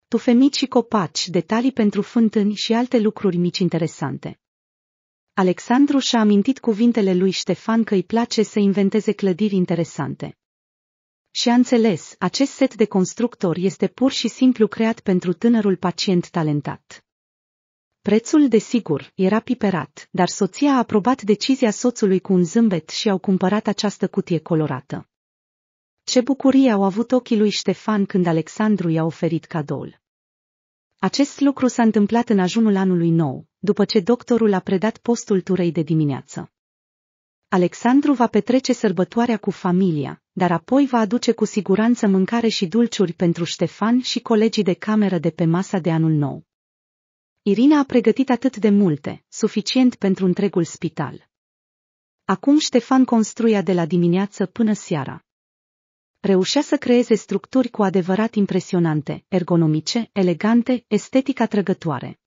Tufe mici și copaci, detalii pentru fântâni și alte lucruri mici interesante. Alexandru și-a amintit cuvintele lui Ștefan că îi place să inventeze clădiri interesante. Și a înțeles, acest set de constructor este pur și simplu creat pentru tânărul pacient talentat. Prețul, desigur, era piperat, dar soția a aprobat decizia soțului cu un zâmbet și au cumpărat această cutie colorată. Ce bucurie au avut ochii lui Ștefan când Alexandru i-a oferit cadoul. Acest lucru s-a întâmplat în ajunul anului nou, după ce doctorul a predat postul turei de dimineață. Alexandru va petrece sărbătoarea cu familia, dar apoi va aduce cu siguranță mâncare și dulciuri pentru Ștefan și colegii de cameră de pe masa de anul nou. Irina a pregătit atât de multe, suficient pentru întregul spital. Acum Ștefan construia de la dimineață până seara. Reușea să creeze structuri cu adevărat impresionante, ergonomice, elegante, estetic atrăgătoare.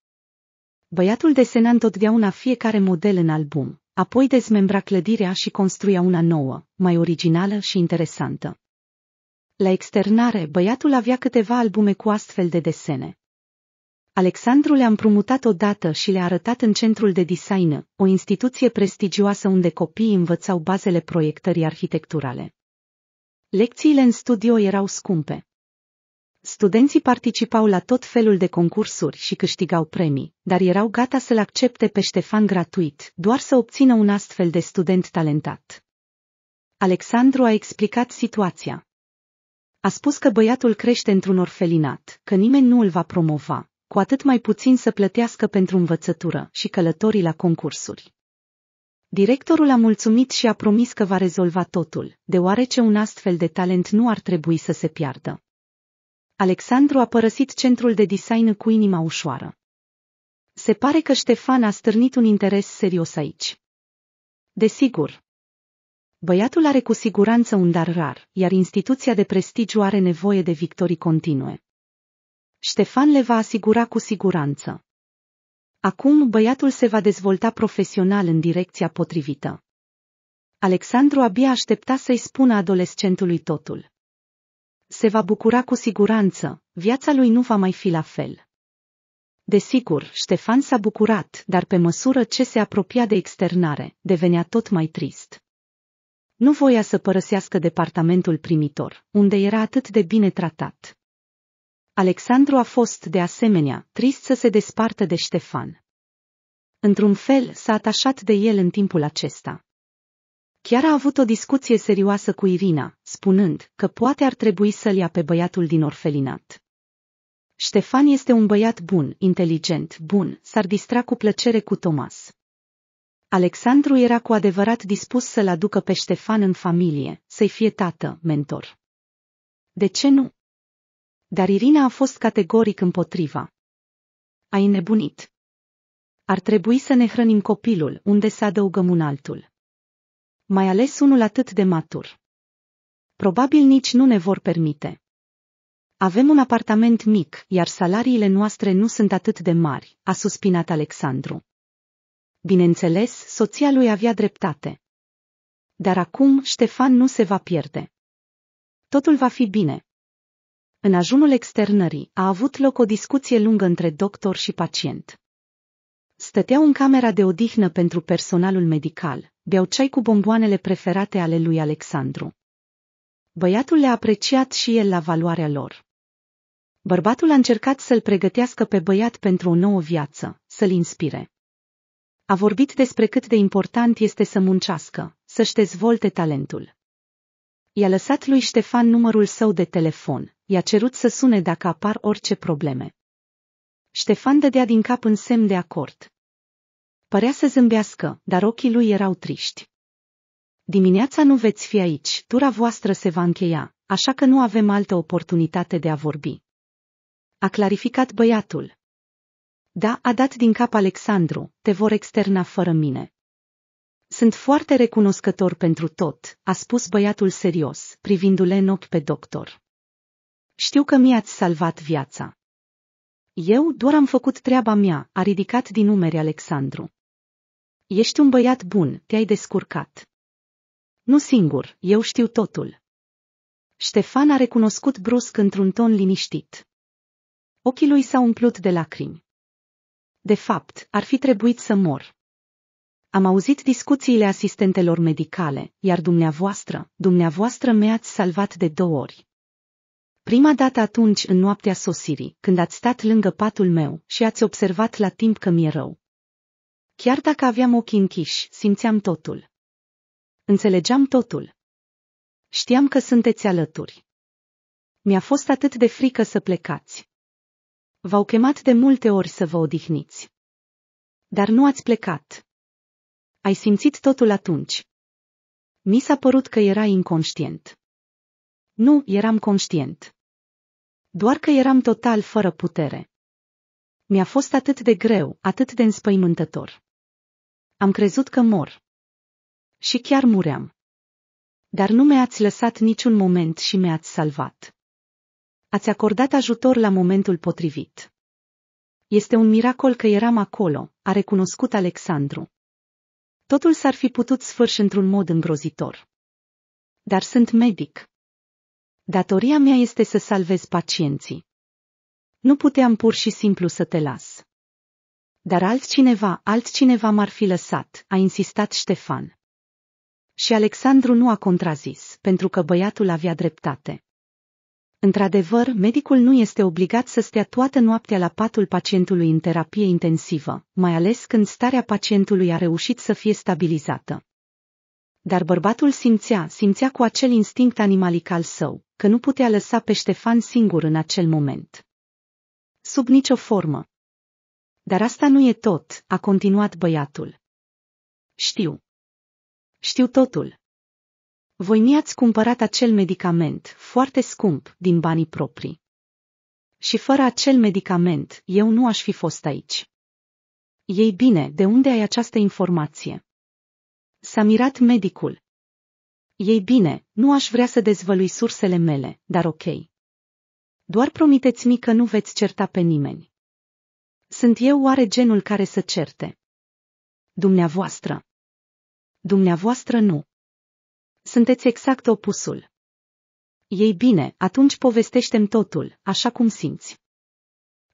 Băiatul desena întotdeauna fiecare model în album, apoi dezmembra clădirea și construia una nouă, mai originală și interesantă. La externare, băiatul avea câteva albume cu astfel de desene. Alexandru le-a împrumutat odată și le-a arătat în Centrul de Design, o instituție prestigioasă unde copiii învățau bazele proiectării arhitecturale. Lecțiile în studio erau scumpe. Studenții participau la tot felul de concursuri și câștigau premii, dar erau gata să-l accepte pe Ștefan gratuit, doar să obțină un astfel de student talentat. Alexandru a explicat situația. A spus că băiatul crește într-un orfelinat, că nimeni nu îl va promova, cu atât mai puțin să plătească pentru învățătură și călătorii la concursuri. Directorul a mulțumit și a promis că va rezolva totul, deoarece un astfel de talent nu ar trebui să se piardă. Alexandru a părăsit Centrul de Design cu inima ușoară. Se pare că Ștefan a stârnit un interes serios aici. Desigur. Băiatul are cu siguranță un dar rar, iar instituția de prestigiu are nevoie de victorii continue. Ștefan le va asigura cu siguranță. Acum băiatul se va dezvolta profesional în direcția potrivită. Alexandru abia aștepta să-i spună adolescentului totul. Se va bucura cu siguranță, viața lui nu va mai fi la fel. Desigur, Ștefan s-a bucurat, dar pe măsură ce se apropia de externare, devenea tot mai trist. Nu voia să părăsească departamentul primitor, unde era atât de bine tratat. Alexandru a fost, de asemenea, trist să se despartă de Ștefan. Într-un fel, s-a atașat de el în timpul acesta. Chiar a avut o discuție serioasă cu Irina, spunând că poate ar trebui să-l ia pe băiatul din orfelinat. Ștefan este un băiat bun, inteligent, bun, s-ar distra cu plăcere cu Thomas. Alexandru era cu adevărat dispus să-l aducă pe Ștefan în familie, să-i fie tată, mentor. De ce nu? Dar Irina a fost categoric împotriva. Ai nebunit. Ar trebui să ne hrănim copilul, unde să adăugăm un altul. Mai ales unul atât de matur. Probabil nici nu ne vor permite. Avem un apartament mic, iar salariile noastre nu sunt atât de mari, a suspinat Alexandru. Bineînțeles, soția lui avea dreptate. Dar acum Ștefan nu se va pierde. Totul va fi bine. În ajunul externării a avut loc o discuție lungă între doctor și pacient. Stăteau în camera de odihnă pentru personalul medical, beau ceai cu bomboanele preferate ale lui Alexandru. Băiatul le-a apreciat și el la valoarea lor. Bărbatul a încercat să-l pregătească pe băiat pentru o nouă viață, să-l inspire. A vorbit despre cât de important este să muncească, să-și dezvolte talentul. I-a lăsat lui Ștefan numărul său de telefon, i-a cerut să sune dacă apar orice probleme. Ștefan dădea din cap în semn de acord. Părea să zâmbească, dar ochii lui erau triști. Dimineața nu veți fi aici, tura voastră se va încheia, așa că nu avem altă oportunitate de a vorbi. A clarificat băiatul. Da, a dat din cap Alexandru, te vor externa fără mine. Sunt foarte recunoscător pentru tot, a spus băiatul serios, privindu-le în ochi pe doctor. Știu că mi-ați salvat viața. Eu doar am făcut treaba mea, a ridicat din umeri Alexandru. Ești un băiat bun, te-ai descurcat. Nu singur, eu știu totul. Ștefan a recunoscut brusc într-un ton liniștit. Ochii lui s-au umplut de lacrimi. De fapt, ar fi trebuit să mor. Am auzit discuțiile asistentelor medicale, iar dumneavoastră mi-ați salvat de 2 ori. Prima dată atunci în noaptea sosirii, când ați stat lângă patul meu și ați observat la timp că mi-e rău. Chiar dacă aveam ochii închiși, simțeam totul. Înțelegeam totul. Știam că sunteți alături. Mi-a fost atât de frică să plecați. V-au chemat de multe ori să vă odihniți. Dar nu ați plecat. Ai simțit totul atunci. Mi s-a părut că erai inconștient. Nu, eram conștient. Doar că eram total fără putere. Mi-a fost atât de greu, atât de înspăimântător. Am crezut că mor. Și chiar muream. Dar nu mi-ați lăsat niciun moment și mi-ați salvat. Ați acordat ajutor la momentul potrivit. Este un miracol că eram acolo, a recunoscut Alexandru. Totul s-ar fi putut sfârși într-un mod îngrozitor. Dar sunt medic. Datoria mea este să salvez pacienții. Nu puteam pur și simplu să te las. Dar altcineva m-ar fi lăsat, a insistat Ștefan. Și Alexandru nu a contrazis, pentru că băiatul avea dreptate. Într-adevăr, medicul nu este obligat să stea toată noaptea la patul pacientului în terapie intensivă, mai ales când starea pacientului a reușit să fie stabilizată. Dar bărbatul simțea cu acel instinct animalic al său, că nu putea lăsa pe Ștefan singur în acel moment. Sub nicio formă. Dar asta nu e tot, a continuat băiatul. Știu totul. Voi mi-ați cumpărat acel medicament, foarte scump, din banii proprii. Și fără acel medicament, eu nu aș fi fost aici. Ei bine, de unde ai această informație? S-a mirat medicul. Ei bine, nu aș vrea să dezvălui sursele mele, dar ok. Doar promiteți-mi că nu veți certa pe nimeni. Sunt eu oare genul care să certe? Dumneavoastră nu. Sunteți exact opusul. Ei bine, atunci povestește-mi totul, așa cum simți.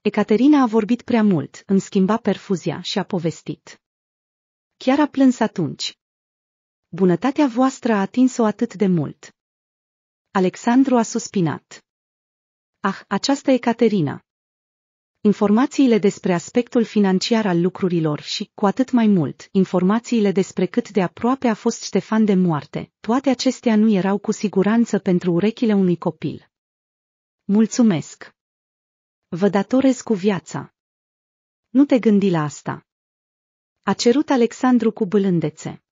Ecaterina a vorbit prea mult, îmi schimba perfuzia și a povestit. Chiar a plâns atunci. Bunătatea voastră a atins-o atât de mult. Alexandru a suspinat. Ah, aceasta e Caterina. Informațiile despre aspectul financiar al lucrurilor și, cu atât mai mult, informațiile despre cât de aproape a fost Ștefan de moarte, toate acestea nu erau cu siguranță pentru urechile unui copil. Mulțumesc. Vă datorez cu viața. Nu te gândi la asta. A cerut Alexandru cu blândețe.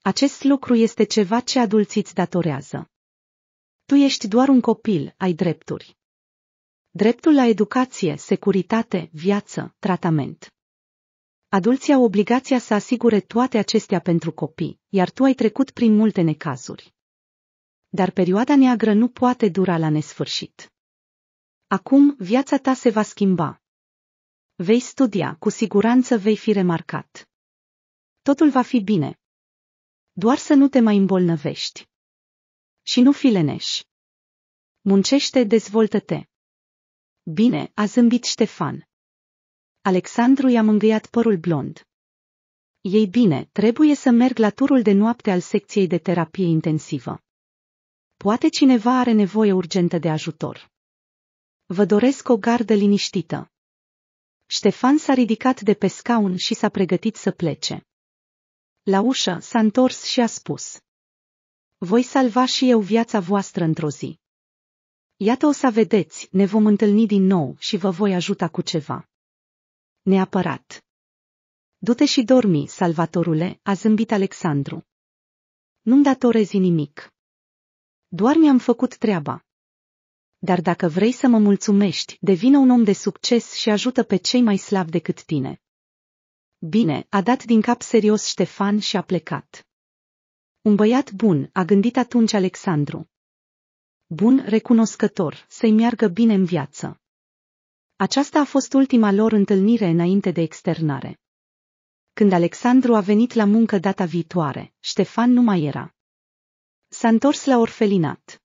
Acest lucru este ceva ce adulții îți datorează. Tu ești doar un copil, ai drepturi. Dreptul la educație, securitate, viață, tratament. Adulții au obligația să asigure toate acestea pentru copii, iar tu ai trecut prin multe necazuri. Dar perioada neagră nu poate dura la nesfârșit. Acum, viața ta se va schimba. Vei studia, cu siguranță vei fi remarcat. Totul va fi bine. Doar să nu te mai îmbolnăvești. Și nu fi leneș. Muncește, dezvoltă-te. Bine, a zâmbit Ștefan. Alexandru i-a mângâiat părul blond. Ei bine, trebuie să merg la turul de noapte al secției de terapie intensivă. Poate cineva are nevoie urgentă de ajutor. Vă doresc o gardă liniștită. Ștefan s-a ridicat de pe scaun și s-a pregătit să plece. La ușă s-a întors și a spus: voi salva și eu viața voastră într-o zi. Iată o să vedeți, ne vom întâlni din nou și vă voi ajuta cu ceva. Neapărat. Du-te și dormi, Salvatorule, a zâmbit Alexandru. Nu-mi datorezi nimic. Doar mi-am făcut treaba. Dar dacă vrei să mă mulțumești, devină un om de succes și ajută pe cei mai slabi decât tine. Bine, a dat din cap serios Ștefan și a plecat. Un băiat bun, a gândit atunci Alexandru. Bun, recunoscător, să-i meargă bine în viață. Aceasta a fost ultima lor întâlnire înainte de externare. Când Alexandru a venit la muncă data viitoare, Ștefan nu mai era. S-a întors la orfelinat.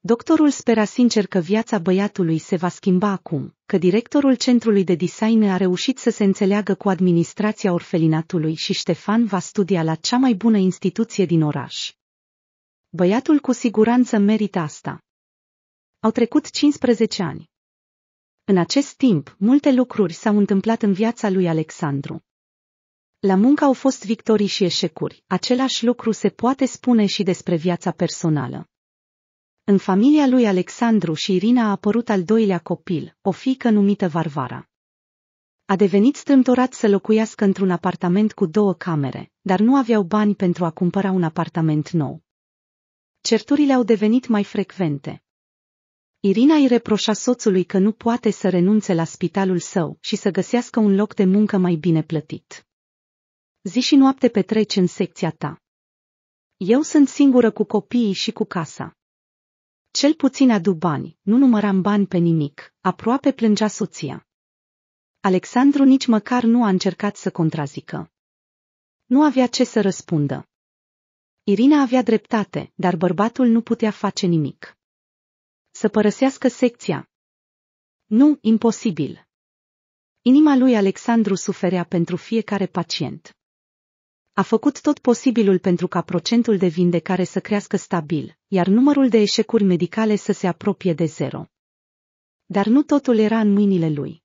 Doctorul spera sincer că viața băiatului se va schimba acum, că directorul centrului de design a reușit să se înțeleagă cu administrația orfelinatului și Ștefan va studia la cea mai bună instituție din oraș. Băiatul cu siguranță merită asta. Au trecut 15 ani. În acest timp, multe lucruri s-au întâmplat în viața lui Alexandru. La muncă au fost victorii și eșecuri, același lucru se poate spune și despre viața personală. În familia lui Alexandru și Irina a apărut al doilea copil, o fiică numită Varvara. A devenit strâmtorat să locuiască într-un apartament cu 2 camere, dar nu aveau bani pentru a cumpăra un apartament nou. Certurile au devenit mai frecvente. Irina îi reproșa soțului că nu poate să renunțe la spitalul său și să găsească un loc de muncă mai bine plătit. Zi și noapte petreci în secția ta. Eu sunt singură cu copiii și cu casa. Cel puțin adu bani, nu număram bani pe nimic, aproape plângea soția. Alexandru nici măcar nu a încercat să contrazică. Nu avea ce să răspundă. Irina avea dreptate, dar bărbatul nu putea face nimic. Să părăsească secția? Nu, imposibil. Inima lui Alexandru suferea pentru fiecare pacient. A făcut tot posibilul pentru ca procentul de vindecare să crească stabil, iar numărul de eșecuri medicale să se apropie de 0. Dar nu totul era în mâinile lui.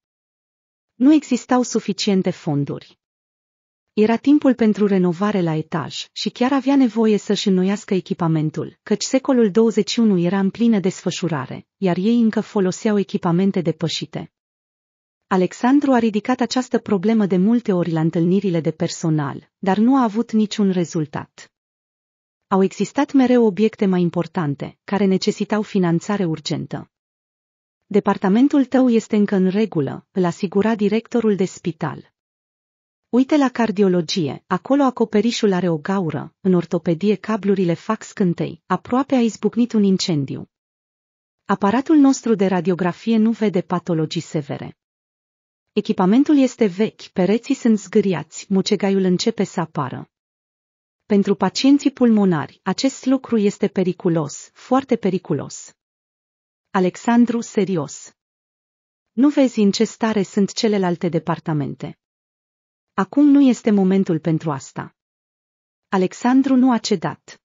Nu existau suficiente fonduri. Era timpul pentru renovare la etaj și chiar avea nevoie să-și înnoiască echipamentul, căci secolul 21 era în plină desfășurare, iar ei încă foloseau echipamente depășite. Alexandru a ridicat această problemă de multe ori la întâlnirile de personal, dar nu a avut niciun rezultat. Au existat mereu obiecte mai importante, care necesitau finanțare urgentă. Departamentul tău este încă în regulă, îl asigura directorul de spital. Uite la cardiologie, acolo acoperișul are o gaură, în ortopedie cablurile fac scântei, aproape a izbucnit un incendiu. Aparatul nostru de radiografie nu vede patologii severe. Echipamentul este vechi, pereții sunt zgâriați, mucegaiul începe să apară. Pentru pacienții pulmonari, acest lucru este periculos, foarte periculos. Alexandru, serios. Nu vezi în ce stare sunt celelalte departamente? Acum nu este momentul pentru asta. Alexandru nu a cedat.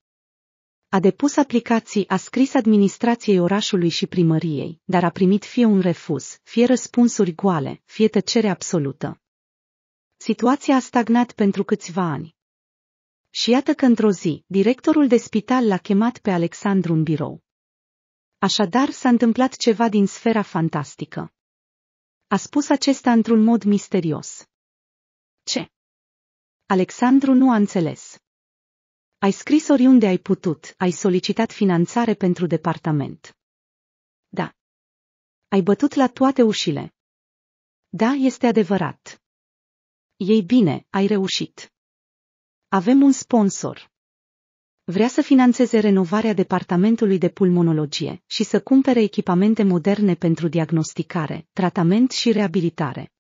A depus aplicații, a scris administrației orașului și primăriei, dar a primit fie un refuz, fie răspunsuri goale, fie tăcere absolută. Situația a stagnat pentru câțiva ani. Și iată că într-o zi, directorul de spital l-a chemat pe Alexandru în birou. Așadar s-a întâmplat ceva din sfera fantastică. A spus acesta într-un mod misterios. Ce? Alexandru nu a înțeles. Ai scris oriunde ai putut, ai solicitat finanțare pentru departament. Da. Ai bătut la toate ușile. Da, este adevărat. Ei bine, ai reușit. Avem un sponsor. Vrea să finanțeze renovarea departamentului de pulmonologie și să cumpere echipamente moderne pentru diagnosticare, tratament și reabilitare.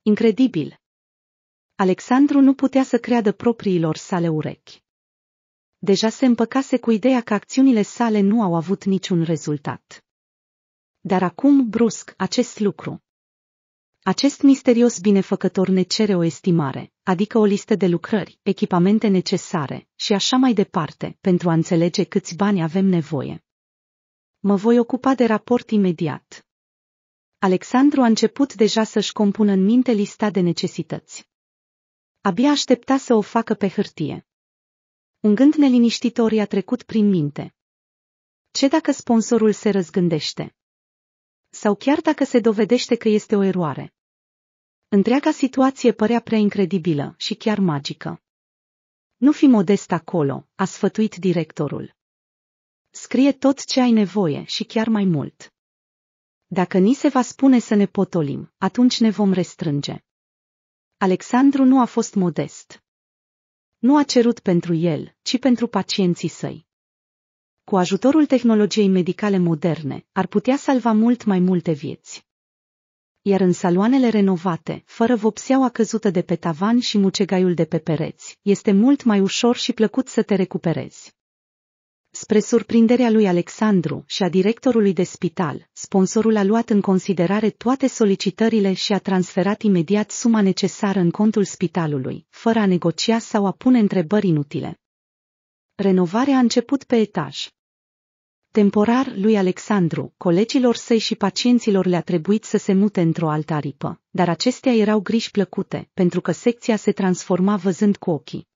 Incredibil! Alexandru nu putea să creadă propriilor sale urechi. Deja se împăcase cu ideea că acțiunile sale nu au avut niciun rezultat. Dar acum, brusc, acest misterios binefăcător ne cere o estimare, adică o listă de lucrări, echipamente necesare și așa mai departe, pentru a înțelege câți bani avem nevoie. Mă voi ocupa de raport imediat. Alexandru a început deja să-și compună în minte lista de necesități. Abia aștepta să o facă pe hârtie. Un gând neliniștitor i-a trecut prin minte. Ce dacă sponsorul se răzgândește? Sau chiar dacă se dovedește că este o eroare? Întreaga situație părea prea incredibilă și chiar magică. Nu fi modest acolo, a sfătuit directorul. Scrie tot ce ai nevoie și chiar mai mult. Dacă ni se va spune să ne potolim, atunci ne vom restrânge. Alexandru nu a fost modest. Nu a cerut pentru el, ci pentru pacienții săi. Cu ajutorul tehnologiei medicale moderne, ar putea salva mult mai multe vieți. Iar în saloanele renovate, fără vopseaua căzută de pe tavan și mucegaiul de pe pereți, este mult mai ușor și plăcut să te recuperezi. Spre surprinderea lui Alexandru și a directorului de spital, sponsorul a luat în considerare toate solicitările și a transferat imediat suma necesară în contul spitalului, fără a negocia sau a pune întrebări inutile. Renovarea a început pe etaj. Temporar, lui Alexandru, colegilor săi și pacienților le-a trebuit să se mute într-o altă aripă, dar acestea erau griji plăcute, pentru că secția se transforma văzând cu ochii.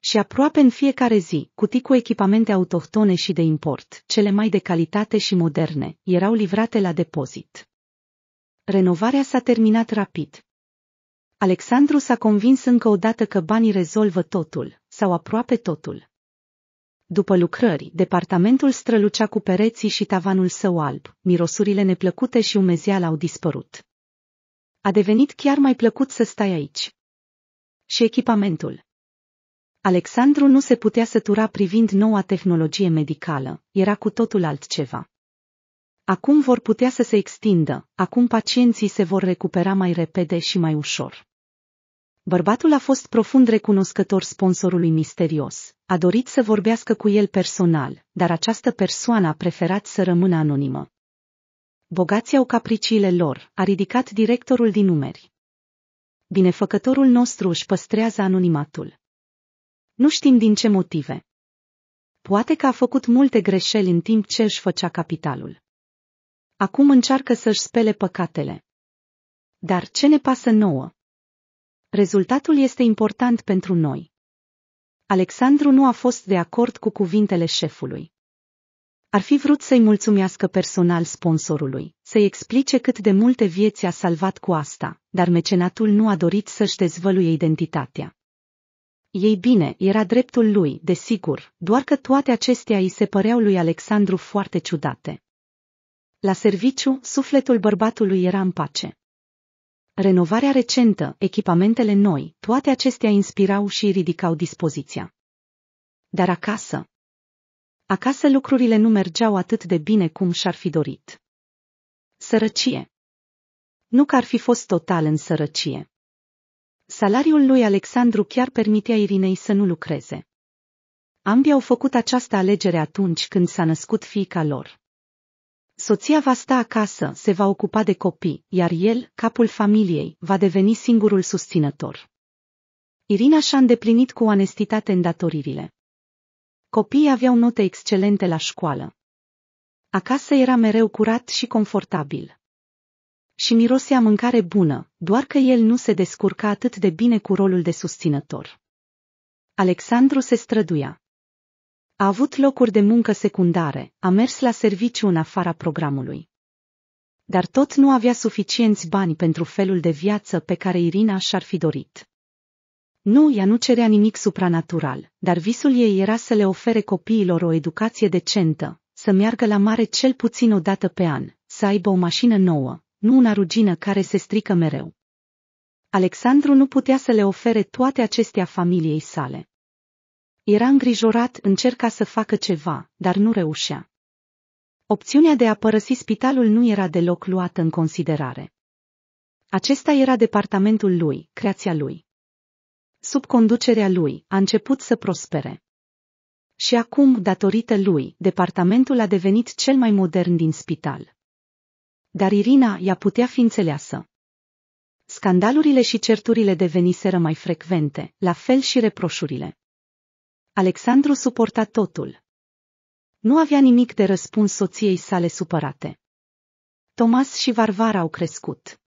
Și aproape în fiecare zi, cutii cu echipamente autohtone și de import, cele mai de calitate și moderne, erau livrate la depozit. Renovarea s-a terminat rapid. Alexandru s-a convins încă o dată că banii rezolvă totul, sau aproape totul. După lucrări, departamentul strălucea cu pereții și tavanul său alb, mirosurile neplăcute și umezeala au dispărut. A devenit chiar mai plăcut să stai aici. Și echipamentul. Alexandru nu se putea sătura privind noua tehnologie medicală, era cu totul altceva. Acum vor putea să se extindă, acum pacienții se vor recupera mai repede și mai ușor. Bărbatul a fost profund recunoscător sponsorului misterios, a dorit să vorbească cu el personal, dar această persoană a preferat să rămână anonimă. Bogații au capriciile lor, a ridicat directorul din numeri. Binefăcătorul nostru își păstrează anonimatul. Nu știm din ce motive. Poate că a făcut multe greșeli în timp ce își făcea capitalul. Acum încearcă să-și spele păcatele. Dar ce ne pasă nouă? Rezultatul este important pentru noi. Alexandru nu a fost de acord cu cuvintele șefului. Ar fi vrut să-i mulțumească personal sponsorului, să-i explice cât de multe vieți a salvat cu asta, dar mecenatul nu a dorit să-și dezvăluie identitatea. Ei bine, era dreptul lui, desigur, doar că toate acestea îi se păreau lui Alexandru foarte ciudate. La serviciu, sufletul bărbatului era în pace. Renovarea recentă, echipamentele noi, toate acestea inspirau și îi ridicau dispoziția. Dar acasă? Acasă lucrurile nu mergeau atât de bine cum și-ar fi dorit. Sărăcie. Nu că ar fi fost total în sărăcie. Salariul lui Alexandru chiar permitea Irinei să nu lucreze. Ambii au făcut această alegere atunci când s-a născut fiica lor. Soția va sta acasă, se va ocupa de copii, iar el, capul familiei, va deveni singurul susținător. Irina și-a îndeplinit cu onestitate îndatoririle. Copiii aveau note excelente la școală. Acasă era mereu curat și confortabil. Și mirosea mâncare bună, doar că el nu se descurca atât de bine cu rolul de susținător. Alexandru se străduia. A avut locuri de muncă secundare, a mers la serviciu în afara programului. Dar tot nu avea suficienți bani pentru felul de viață pe care Irina și-ar fi dorit. Nu, ea nu cerea nimic supranatural, dar visul ei era să le ofere copiilor o educație decentă, să meargă la mare cel puțin o dată pe an, să aibă o mașină nouă, nu una rugină care se strică mereu. Alexandru nu putea să le ofere toate acestea familiei sale. Era îngrijorat, încerca să facă ceva, dar nu reușea. Opțiunea de a părăsi spitalul nu era deloc luată în considerare. Acesta era departamentul lui, creația lui. Sub conducerea lui, a început să prospere. Și acum, datorită lui, departamentul a devenit cel mai modern din spital. Dar Irina ea putea fi înțeleasă. Scandalurile și certurile deveniseră mai frecvente, la fel și reproșurile. Alexandru suporta totul. Nu avea nimic de răspuns soției sale supărate. Tomas și Varvara au crescut.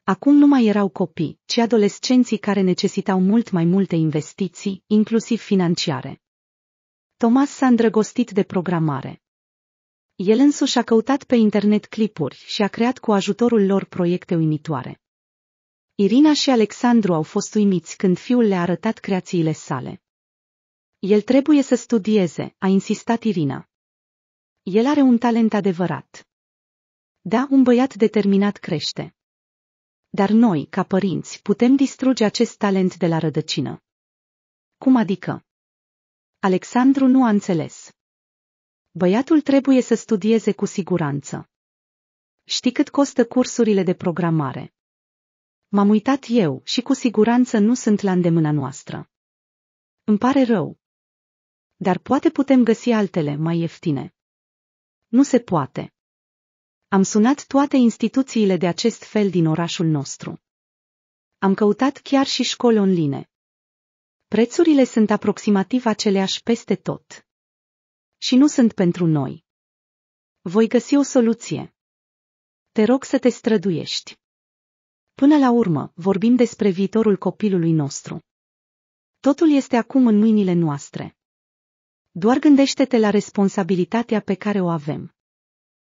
Acum nu mai erau copii, ci adolescenții care necesitau mult mai multe investiții, inclusiv financiare. Tomas s-a îndrăgostit de programare. El însuși a căutat pe internet clipuri și a creat cu ajutorul lor proiecte uimitoare. Irina și Alexandru au fost uimiți când fiul le-a arătat creațiile sale. El trebuie să studieze, a insistat Irina. El are un talent adevărat. Da, un băiat determinat crește. Dar noi, ca părinți, putem distruge acest talent de la rădăcină. Cum adică? Alexandru nu a înțeles. Băiatul trebuie să studieze cu siguranță. Știi cât costă cursurile de programare? M-am uitat eu și cu siguranță nu sunt la îndemâna noastră. Îmi pare rău. Dar poate putem găsi altele mai ieftine. Nu se poate. Am sunat toate instituțiile de acest fel din orașul nostru. Am căutat chiar și școli online. Prețurile sunt aproximativ aceleași peste tot. Și nu sunt pentru noi. Voi găsi o soluție. Te rog să te străduiești. Până la urmă, vorbim despre viitorul copilului nostru. Totul este acum în mâinile noastre. Doar gândește-te la responsabilitatea pe care o avem.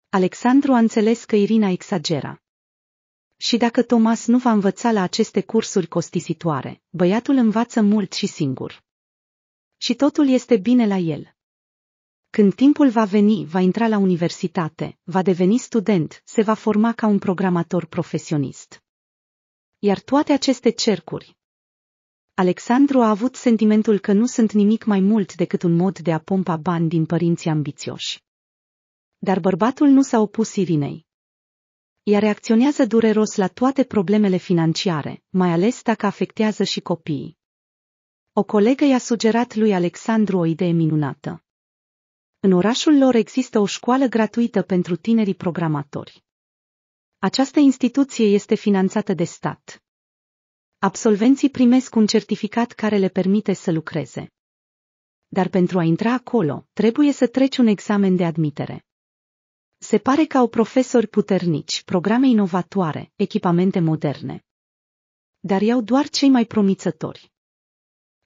Alexandru a înțeles că Irina exagera. Și dacă Tomas nu va învăța la aceste cursuri costisitoare, băiatul învață mult și singur. Și totul este bine la el. Când timpul va veni, va intra la universitate, va deveni student, se va forma ca un programator profesionist. Iar toate aceste cercuri. Alexandru a avut sentimentul că nu sunt nimic mai mult decât un mod de a pompa bani din părinții ambițioși. Dar bărbatul nu s-a opus Irinei. Ea reacționează dureros la toate problemele financiare, mai ales dacă afectează și copiii. O colegă i-a sugerat lui Alexandru o idee minunată. În orașul lor există o școală gratuită pentru tinerii programatori. Această instituție este finanțată de stat. Absolvenții primesc un certificat care le permite să lucreze. Dar pentru a intra acolo, trebuie să treci un examen de admitere. Se pare că au profesori puternici, programe inovatoare, echipamente moderne. Dar iau doar cei mai promițători.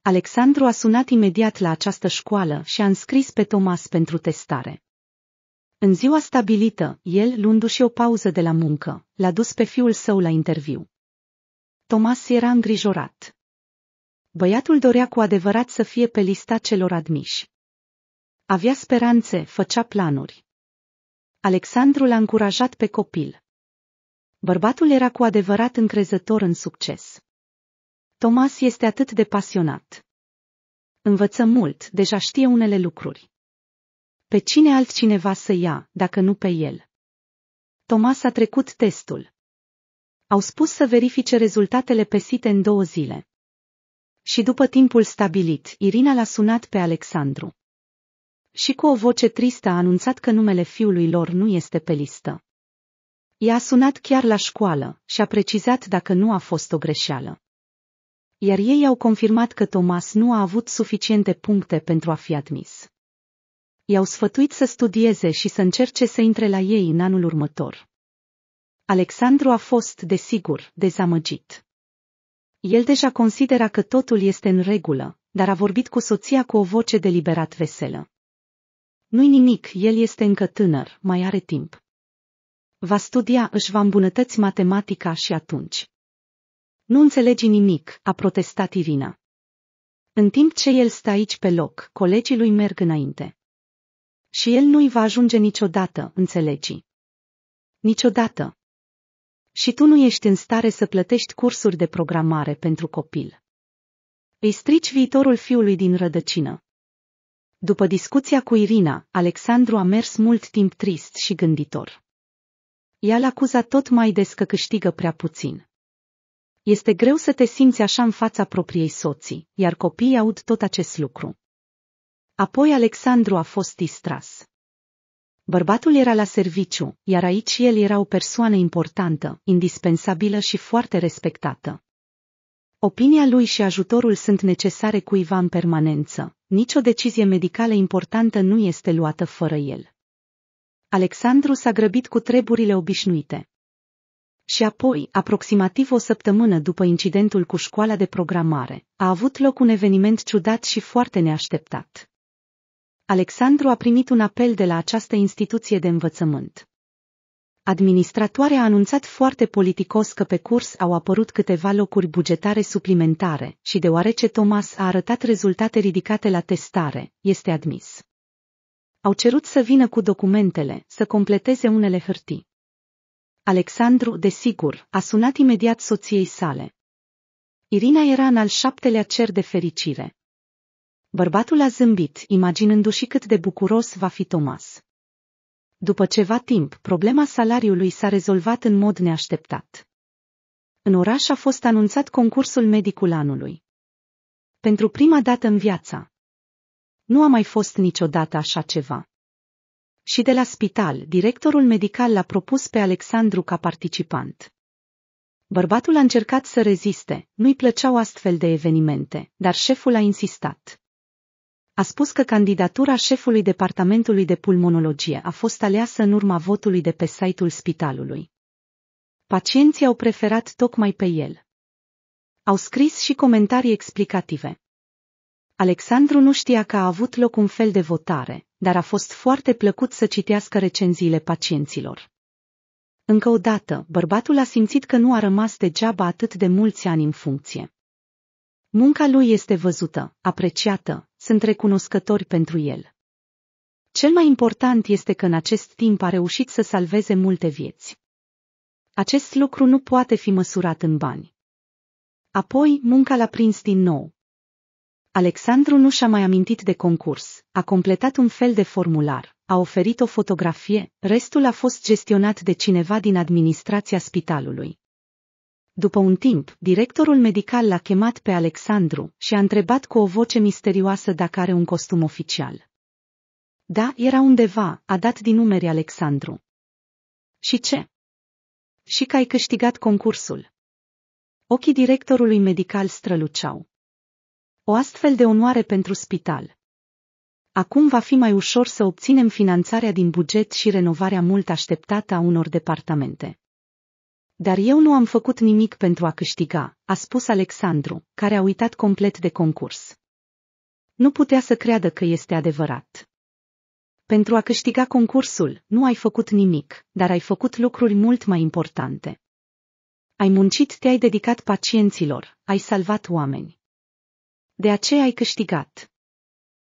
Alexandru a sunat imediat la această școală și a înscris pe Tomas pentru testare. În ziua stabilită, el, luându-și o pauză de la muncă, l-a dus pe fiul său la interviu. Tomas era îngrijorat. Băiatul dorea cu adevărat să fie pe lista celor admiși. Avea speranțe, făcea planuri. Alexandru l-a încurajat pe copil. Bărbatul era cu adevărat încrezător în succes. Tomas este atât de pasionat. Învăță mult, deja știe unele lucruri. Pe cine altcineva să ia, dacă nu pe el? Tomas a trecut testul. Au spus să verifice rezultatele pe site în 2 zile. Și după timpul stabilit, Irina l-a sunat pe Alexandru. Și cu o voce tristă a anunțat că numele fiului lor nu este pe listă. Ea a sunat chiar la școală și a precizat dacă nu a fost o greșeală. Iar ei au confirmat că Thomas nu a avut suficiente puncte pentru a fi admis. I-au sfătuit să studieze și să încerce să intre la ei în anul următor. Alexandru a fost, desigur, dezamăgit. El deja considera că totul este în regulă, dar a vorbit cu soția cu o voce deliberat veselă. Nu-i nimic, el este încă tânăr, mai are timp. Va studia, își va îmbunătăți matematica și atunci. Nu înțelegi nimic, a protestat Irina. În timp ce el stă aici pe loc, colegii lui merg înainte. Și el nu-i va ajunge niciodată, înțelegi? Niciodată. Și tu nu ești în stare să plătești cursuri de programare pentru copil. Îi strici viitorul fiului din rădăcină. După discuția cu Irina, Alexandru a mers mult timp trist și gânditor. Ea l-acuza tot mai des că câștigă prea puțin. Este greu să te simți așa în fața propriei soții, iar copiii aud tot acest lucru. Apoi Alexandru a fost distras. Bărbatul era la serviciu, iar aici el era o persoană importantă, indispensabilă și foarte respectată. Opinia lui și ajutorul sunt necesare cuiva în permanență, nicio decizie medicală importantă nu este luată fără el. Alexandru s-a grăbit cu treburile obișnuite. Și apoi, aproximativ o săptămână după incidentul cu școala de programare, a avut loc un eveniment ciudat și foarte neașteptat. Alexandru a primit un apel de la această instituție de învățământ. Administratoarea a anunțat foarte politicos că pe curs au apărut câteva locuri bugetare suplimentare și deoarece Thomas a arătat rezultate ridicate la testare, este admis. Au cerut să vină cu documentele, să completeze unele hârtii. Alexandru, desigur, a sunat imediat soției sale. Irina era în al 7-lea cer de fericire. Bărbatul a zâmbit, imaginându-și cât de bucuros va fi Thomas. După ceva timp, problema salariului s-a rezolvat în mod neașteptat. În oraș a fost anunțat concursul medicul anului. Pentru prima dată în viața. Nu a mai fost niciodată așa ceva. Și de la spital, directorul medical l-a propus pe Alexandru ca participant. Bărbatul a încercat să reziste, nu-i plăceau astfel de evenimente, dar șeful a insistat. A spus că candidatura șefului departamentului de pulmonologie a fost aleasă în urma votului de pe site-ul spitalului. Pacienții au preferat tocmai pe el. Au scris și comentarii explicative. Alexandru nu știa că a avut loc un fel de votare, dar a fost foarte plăcut să citească recenziile pacienților. Încă o dată, bărbatul a simțit că nu a rămas degeaba atât de mulți ani în funcție. Munca lui este văzută, apreciată, sunt recunoscători pentru el. Cel mai important este că în acest timp a reușit să salveze multe vieți. Acest lucru nu poate fi măsurat în bani. Apoi, munca l-a prins din nou. Alexandru nu și-a mai amintit de concurs, a completat un fel de formular, a oferit o fotografie, restul a fost gestionat de cineva din administrația spitalului. După un timp, directorul medical l-a chemat pe Alexandru și a întrebat cu o voce misterioasă dacă are un costum oficial. Da, era undeva, a dat din numeri Alexandru. Și ce? Și că ai câștigat concursul. Ochii directorului medical străluceau. O astfel de onoare pentru spital. Acum va fi mai ușor să obținem finanțarea din buget și renovarea mult așteptată a unor departamente. Dar eu nu am făcut nimic pentru a câștiga, a spus Alexandru, care a uitat complet de concurs. Nu putea să creadă că este adevărat. Pentru a câștiga concursul, nu ai făcut nimic, dar ai făcut lucruri mult mai importante. Ai muncit, te-ai dedicat pacienților, ai salvat oameni. De aceea ai câștigat.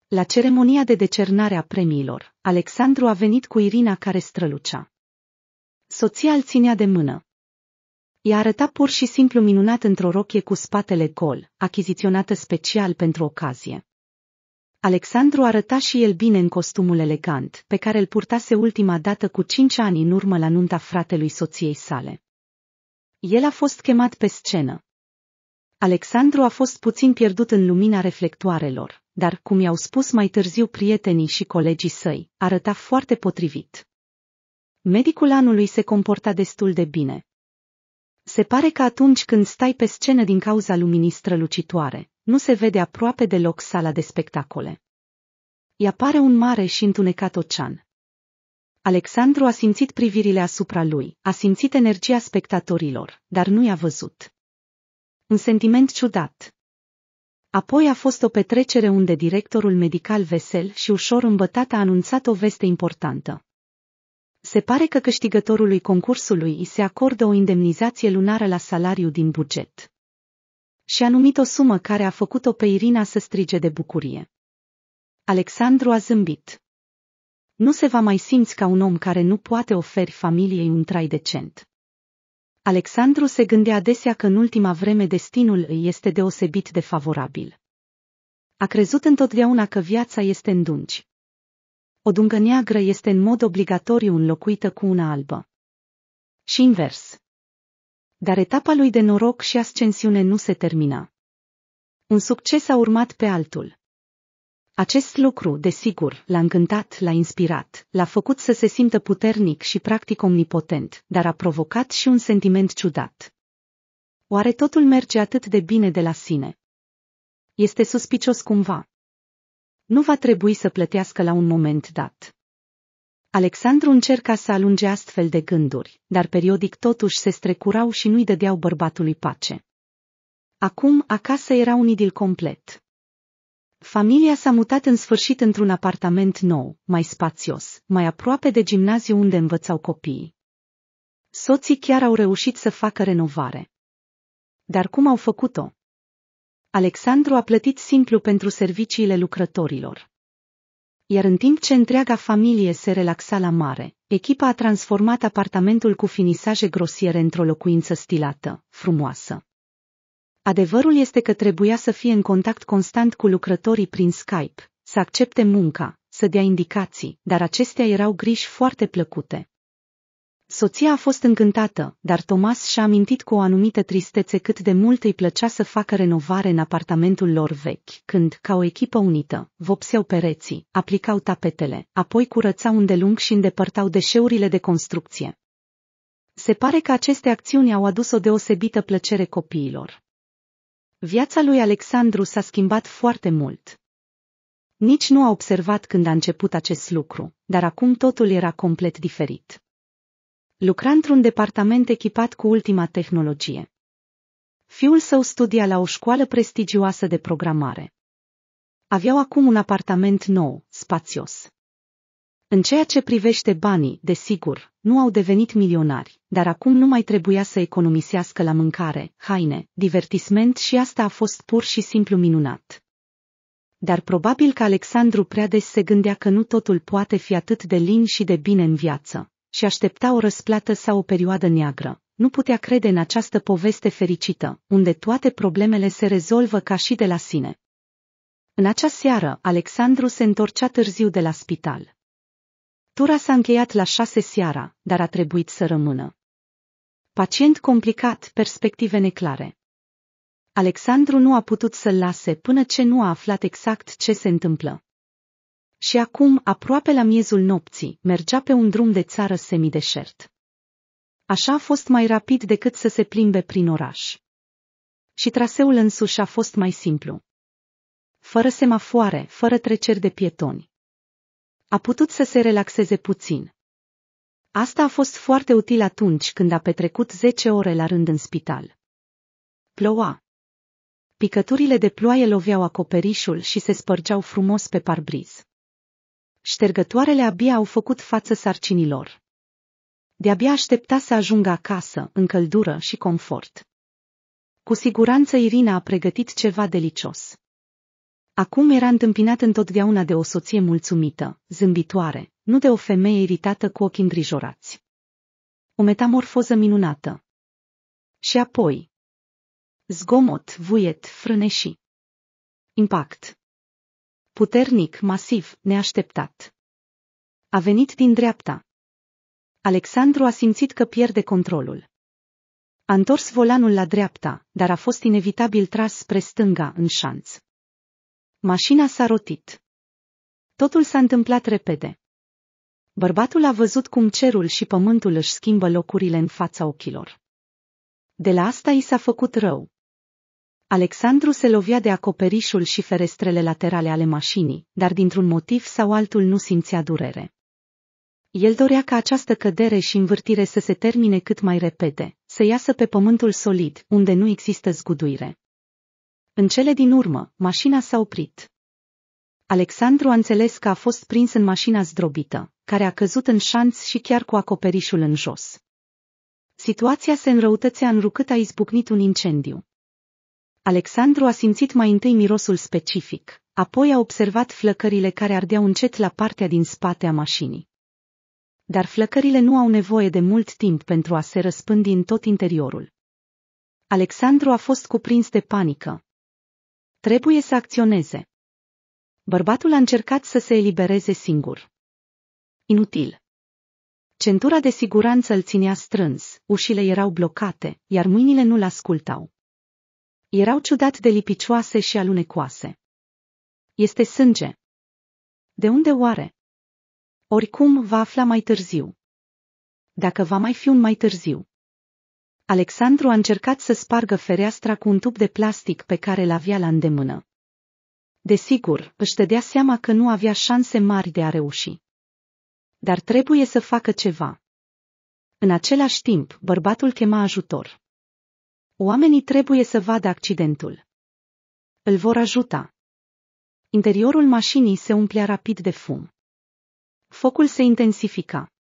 La ceremonia de decernare a premiilor, Alexandru a venit cu Irina care strălucea. Soția îl ținea de mână. I-a arătat pur și simplu minunat într-o rochie cu spatele gol, achiziționată special pentru ocazie. Alexandru arăta și el bine în costumul elegant, pe care îl purtase ultima dată cu 5 ani în urmă la nunta fratelui soției sale. El a fost chemat pe scenă. Alexandru a fost puțin pierdut în lumina reflectoarelor, dar, cum i-au spus mai târziu prietenii și colegii săi, arăta foarte potrivit. Medicul anului se comporta destul de bine. Se pare că atunci când stai pe scenă din cauza luminii strălucitoare, nu se vede aproape deloc sala de spectacole. Îi apare un mare și întunecat ocean. Alexandru a simțit privirile asupra lui, a simțit energia spectatorilor, dar nu i-a văzut. Un sentiment ciudat. Apoi a fost o petrecere unde directorul medical vesel și ușor îmbătat a anunțat o veste importantă. Se pare că câștigătorului concursului îi se acordă o indemnizație lunară la salariu din buget. Și a numit o sumă care a făcut-o pe Irina să strige de bucurie. Alexandru a zâmbit. Nu se va mai simți ca un om care nu poate oferi familiei un trai decent. Alexandru se gândea adesea că în ultima vreme destinul îi este deosebit de favorabil. A crezut întotdeauna că viața este în dungi. O dungă neagră este în mod obligatoriu înlocuită cu una albă. Și invers. Dar etapa lui de noroc și ascensiune nu se termina. Un succes a urmat pe altul. Acest lucru, desigur, l-a încântat, l-a inspirat, l-a făcut să se simtă puternic și practic omnipotent, dar a provocat și un sentiment ciudat. Oare totul merge atât de bine de la sine? Este suspicios cumva. Nu va trebui să plătească la un moment dat. Alexandru încerca să alunge astfel de gânduri, dar periodic totuși se strecurau și nu-i dădeau bărbatului pace. Acum, acasă era un idil complet. Familia s-a mutat în sfârșit într-un apartament nou, mai spațios, mai aproape de gimnaziu unde învățau copiii. Soții chiar au reușit să facă renovare. Dar cum au făcut-o? Alexandru a plătit simplu pentru serviciile lucrătorilor. Iar în timp ce întreaga familie se relaxa la mare, echipa a transformat apartamentul cu finisaje grosiere într-o locuință stilată, frumoasă. Adevărul este că trebuia să fie în contact constant cu lucrătorii prin Skype, să accepte munca, să dea indicații, dar acestea erau griji foarte plăcute. Soția a fost încântată, dar Tomas și-a amintit cu o anumită tristețe cât de mult îi plăcea să facă renovare în apartamentul lor vechi, când, ca o echipă unită, vopseau pereții, aplicau tapetele, apoi curățau îndelung și îndepărtau deșeurile de construcție. Se pare că aceste acțiuni au adus o deosebită plăcere copiilor. Viața lui Alexandru s-a schimbat foarte mult. Nici nu a observat când a început acest lucru, dar acum totul era complet diferit. Lucra într-un departament echipat cu ultima tehnologie. Fiul său studia la o școală prestigioasă de programare. Aveau acum un apartament nou, spațios. În ceea ce privește banii, desigur, nu au devenit milionari, dar acum nu mai trebuia să economisească la mâncare, haine, divertisment și asta a fost pur și simplu minunat. Dar probabil că Alexandru prea des se gândea că nu totul poate fi atât de lin și de bine în viață, și aștepta o răsplată sau o perioadă neagră. Nu putea crede în această poveste fericită, unde toate problemele se rezolvă ca și de la sine. În acea seară, Alexandru se întorcea târziu de la spital. Tura s-a încheiat la 6 seara, dar a trebuit să rămână. Pacient complicat, perspective neclare. Alexandru nu a putut să-l lase până ce nu a aflat exact ce se întâmplă. Și acum, aproape la miezul nopții, mergea pe un drum de țară semideșert. Așa a fost mai rapid decât să se plimbe prin oraș. Și traseul însuși a fost mai simplu. Fără semafoare, fără treceri de pietoni. A putut să se relaxeze puțin. Asta a fost foarte util atunci când a petrecut 10 ore la rând în spital. Ploua. Picăturile de ploaie loveau acoperișul și se spărgeau frumos pe parbriz. Ștergătoarele abia au făcut față sarcinilor. De-abia aștepta să ajungă acasă, în căldură și confort. Cu siguranță Irina a pregătit ceva delicios. Acum era întâmpinat întotdeauna de o soție mulțumită, zâmbitoare, nu de o femeie iritată cu ochii îngrijorați. O metamorfoză minunată. Și apoi. Zgomot, vuiet, frâneșii. Impact. Puternic, masiv, neașteptat. A venit din dreapta. Alexandru a simțit că pierde controlul. A întors volanul la dreapta, dar a fost inevitabil tras spre stânga, în șanț. Mașina s-a rotit. Totul s-a întâmplat repede. Bărbatul a văzut cum cerul și pământul își schimbă locurile în fața ochilor. De la asta i s-a făcut rău. Alexandru se lovea de acoperișul și ferestrele laterale ale mașinii, dar dintr-un motiv sau altul nu simțea durere. El dorea ca această cădere și învârtire să se termine cât mai repede, să iasă pe pământul solid, unde nu există zguduire. În cele din urmă, mașina s-a oprit. Alexandru a înțeles că a fost prins în mașina zdrobită, care a căzut în șanț și chiar cu acoperișul în jos. Situația se înrăutățea întrucât a izbucnit un incendiu. Alexandru a simțit mai întâi mirosul specific, apoi a observat flăcările care ardeau încet la partea din spate a mașinii. Dar flăcările nu au nevoie de mult timp pentru a se răspândi în tot interiorul. Alexandru a fost cuprins de panică. Trebuie să acționeze. Bărbatul a încercat să se elibereze singur. Inutil. Centura de siguranță îl ținea strâns, ușile erau blocate, iar mâinile nu-l ascultau. Erau ciudat de lipicioase și alunecoase. Este sânge. De unde oare? Oricum va afla mai târziu. Dacă va mai fi un mai târziu. Alexandru a încercat să spargă fereastra cu un tub de plastic pe care l-avea la îndemână. Desigur, își dădea seama că nu avea șanse mari de a reuși. Dar trebuie să facă ceva. În același timp, bărbatul chema ajutor. Oamenii trebuie să vadă accidentul. Îl vor ajuta. Interiorul mașinii se umplea rapid de fum. Focul se intensifica.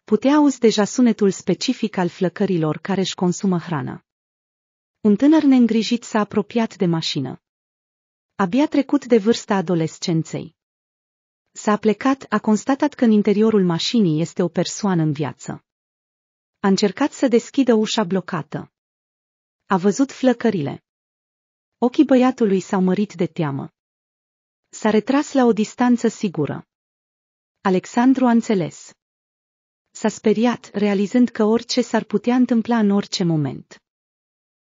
Putea auzi deja sunetul specific al flăcărilor care își consumă hrana. Un tânăr neîngrijit s-a apropiat de mașină. Abia trecut de vârsta adolescenței. S-a plecat, a constatat că în interiorul mașinii este o persoană în viață. A încercat să deschidă ușa blocată. A văzut flăcările. Ochii băiatului s-au mărit de teamă. S-a retras la o distanță sigură. Alexandru a înțeles. S-a speriat, realizând că orice s-ar putea întâmpla în orice moment.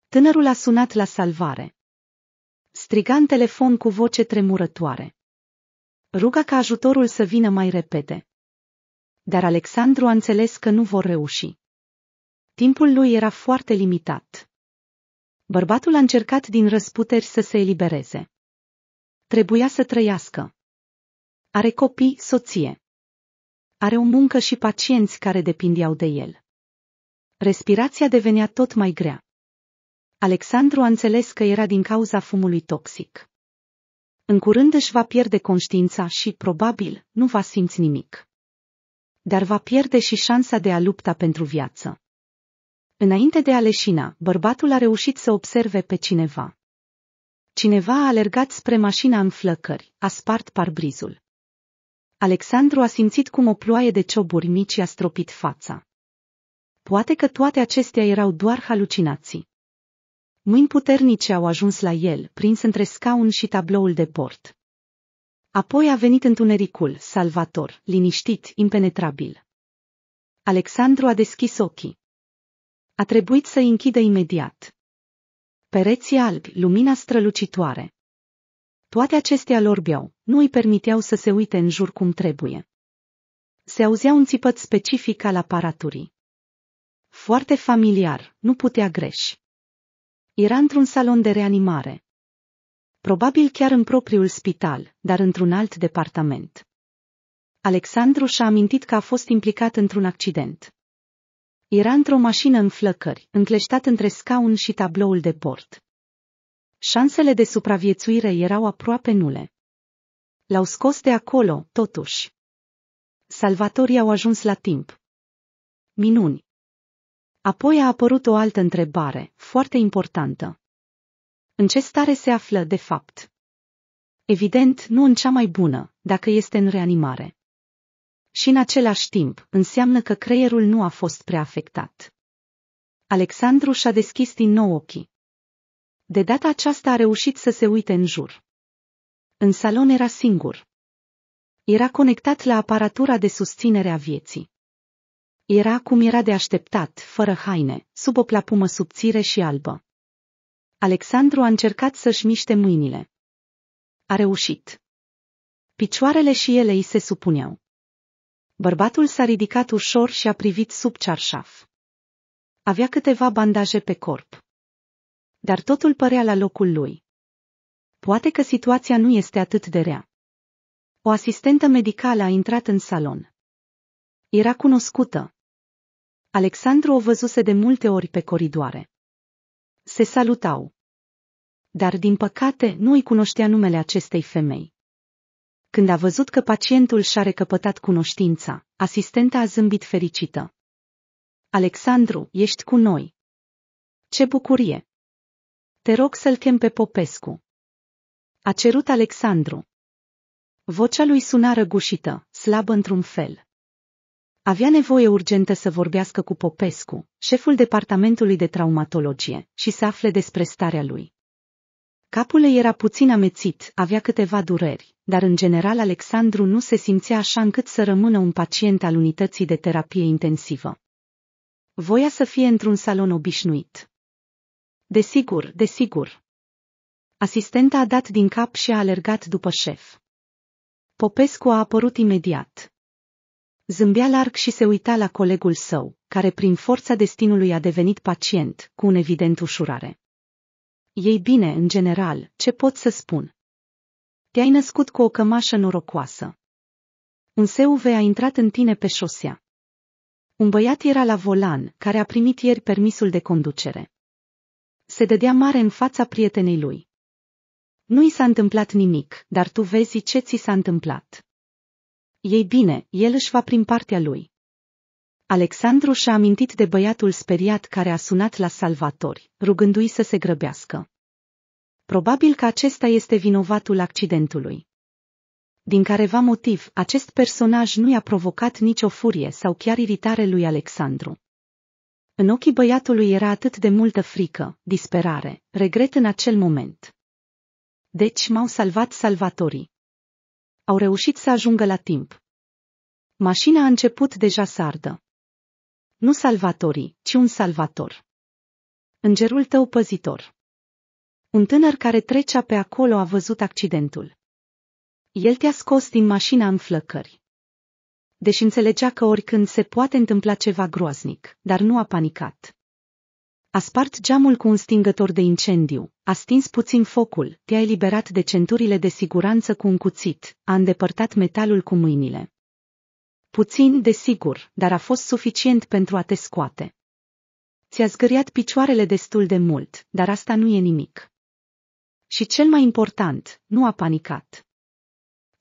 Tânărul a sunat la salvare. Striga în telefon cu voce tremurătoare. Ruga ca ajutorul să vină mai repede. Dar Alexandru a înțeles că nu vor reuși. Timpul lui era foarte limitat. Bărbatul a încercat din răsputeri să se elibereze. Trebuia să trăiască. Are copii, soție. Are o muncă și pacienți care depindeau de el. Respirația devenea tot mai grea. Alexandru a înțeles că era din cauza fumului toxic. În curând își va pierde conștiința și, probabil, nu va simți nimic. Dar va pierde și șansa de a lupta pentru viață. Înainte de a leșina, bărbatul a reușit să observe pe cineva. Cineva a alergat spre mașina în flăcări, a spart parbrizul. Alexandru a simțit cum o ploaie de cioburi mici i-a stropit fața. Poate că toate acestea erau doar halucinații. Mâini puternice au ajuns la el, prins între scaun și tabloul de bord. Apoi a venit întunericul, salvator, liniștit, impenetrabil. Alexandru a deschis ochii. A trebuit să îi închidă imediat. Pereții albi, lumina strălucitoare. Toate acestea îl orbeau, nu îi permiteau să se uite în jur cum trebuie. Se auzea un țipăt specific al aparaturii. Foarte familiar, nu putea greși. Era într-un salon de reanimare. Probabil chiar în propriul spital, dar într-un alt departament. Alexandru și-a amintit că a fost implicat într-un accident. Era într-o mașină în flăcări, încleștat între scaun și tabloul de bord. Șansele de supraviețuire erau aproape nule. L-au scos de acolo, totuși. Salvatorii au ajuns la timp. Minuni. Apoi a apărut o altă întrebare, foarte importantă. În ce stare se află, de fapt? Evident, nu în cea mai bună, dacă este în reanimare. Și în același timp, înseamnă că creierul nu a fost prea afectat. Alexandru și-a deschis din nou ochii. De data aceasta a reușit să se uite în jur. În salon era singur. Era conectat la aparatura de susținere a vieții. Era cum era de așteptat, fără haine, sub o plapumă subțire și albă. Alexandru a încercat să-și miște mâinile. A reușit. Picioarele și ele îi se supuneau. Bărbatul s-a ridicat ușor și a privit sub cearșaf. Avea câteva bandaje pe corp. Dar totul părea la locul lui. Poate că situația nu este atât de rea. O asistentă medicală a intrat în salon. Era cunoscută. Alexandru o văzuse de multe ori pe coridoare. Se salutau. Dar, din păcate, nu îi cunoștea numele acestei femei. Când a văzut că pacientul și-a recăpătat cunoștința, asistenta a zâmbit fericită. Alexandru, ești cu noi. Ce bucurie! Te rog să-l chem pe Popescu. A cerut Alexandru. Vocea lui suna răgușită, slabă într-un fel. Avea nevoie urgentă să vorbească cu Popescu, șeful departamentului de traumatologie, și să afle despre starea lui. Capul ei era puțin amețit, avea câteva dureri, dar în general Alexandru nu se simțea așa încât să rămână un pacient al unității de terapie intensivă. Voia să fie într-un salon obișnuit. Desigur, desigur. Asistenta a dat din cap și a alergat după șef. Popescu a apărut imediat. Zâmbea larg și se uita la colegul său, care prin forța destinului a devenit pacient, cu un evident ușurare. Ei bine, în general, ce pot să spun? Te-ai născut cu o cămașă norocoasă. Un SUV a intrat în tine pe șosea. Un băiat era la volan, care a primit ieri permisul de conducere. Se dădea mare în fața prietenei lui. Nu i s-a întâmplat nimic, dar tu vezi ce ți s-a întâmplat. Ei bine, el își va prin partea lui. Alexandru și-a amintit de băiatul speriat care a sunat la salvatori, rugându-i să se grăbească. Probabil că acesta este vinovatul accidentului. Din careva motiv, acest personaj nu i-a provocat nicio furie sau chiar iritare lui Alexandru. În ochii băiatului era atât de multă frică, disperare, regret în acel moment. Deci m-au salvat salvatorii. Au reușit să ajungă la timp. Mașina a început deja să ardă. Nu salvatorii, ci un salvator. Îngerul tău păzitor. Un tânăr care trecea pe acolo a văzut accidentul. El te-a scos din mașina în flăcări. Deși înțelegea că oricând se poate întâmpla ceva groaznic, dar nu a panicat. A spart geamul cu un stingător de incendiu, a stins puțin focul, te-a eliberat de centurile de siguranță cu un cuțit, a îndepărtat metalul cu mâinile. Puțin, desigur, dar a fost suficient pentru a te scoate. Ți-a zgâriat picioarele destul de mult, dar asta nu e nimic. Și cel mai important, nu a panicat.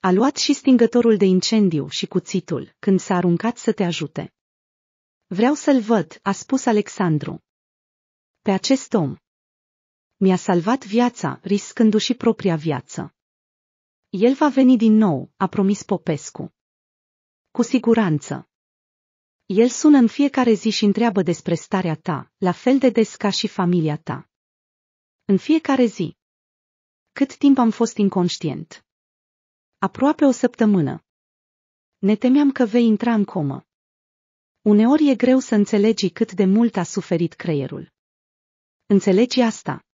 A luat și stingătorul de incendiu și cuțitul, când s-a aruncat să te ajute. Vreau să-l văd, a spus Alexandru. Pe acest om. Mi-a salvat viața, riscându-și propria viață. El va veni din nou, a promis Popescu. Cu siguranță. El sună în fiecare zi și întreabă despre starea ta, la fel de des ca și familia ta. În fiecare zi. Cât timp am fost inconștient? Aproape o săptămână. Ne temeam că vei intra în comă. Uneori e greu să înțelegi cât de mult a suferit creierul. Înțelegi asta?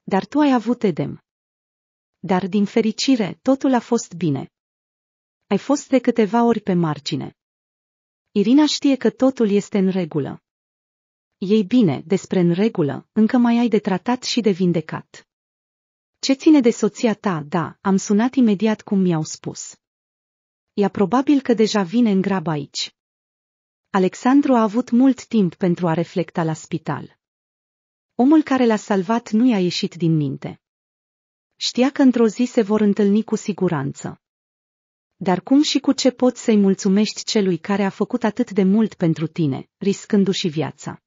Dar tu ai avut edem. Dar, din fericire, totul a fost bine. Ai fost de câteva ori pe margine. Irina știe că totul este în regulă. Ei bine, despre în regulă, încă mai ai de tratat și de vindecat. Ce ține de soția ta, da, am sunat imediat cum mi-au spus. Ea probabil că deja vine în grab aici. Alexandru a avut mult timp pentru a reflecta la spital. Omul care l-a salvat nu i-a ieșit din minte. Știa că într-o zi se vor întâlni cu siguranță. Dar cum și cu ce poți să-i mulțumești celui care a făcut atât de mult pentru tine, riscându-și viața?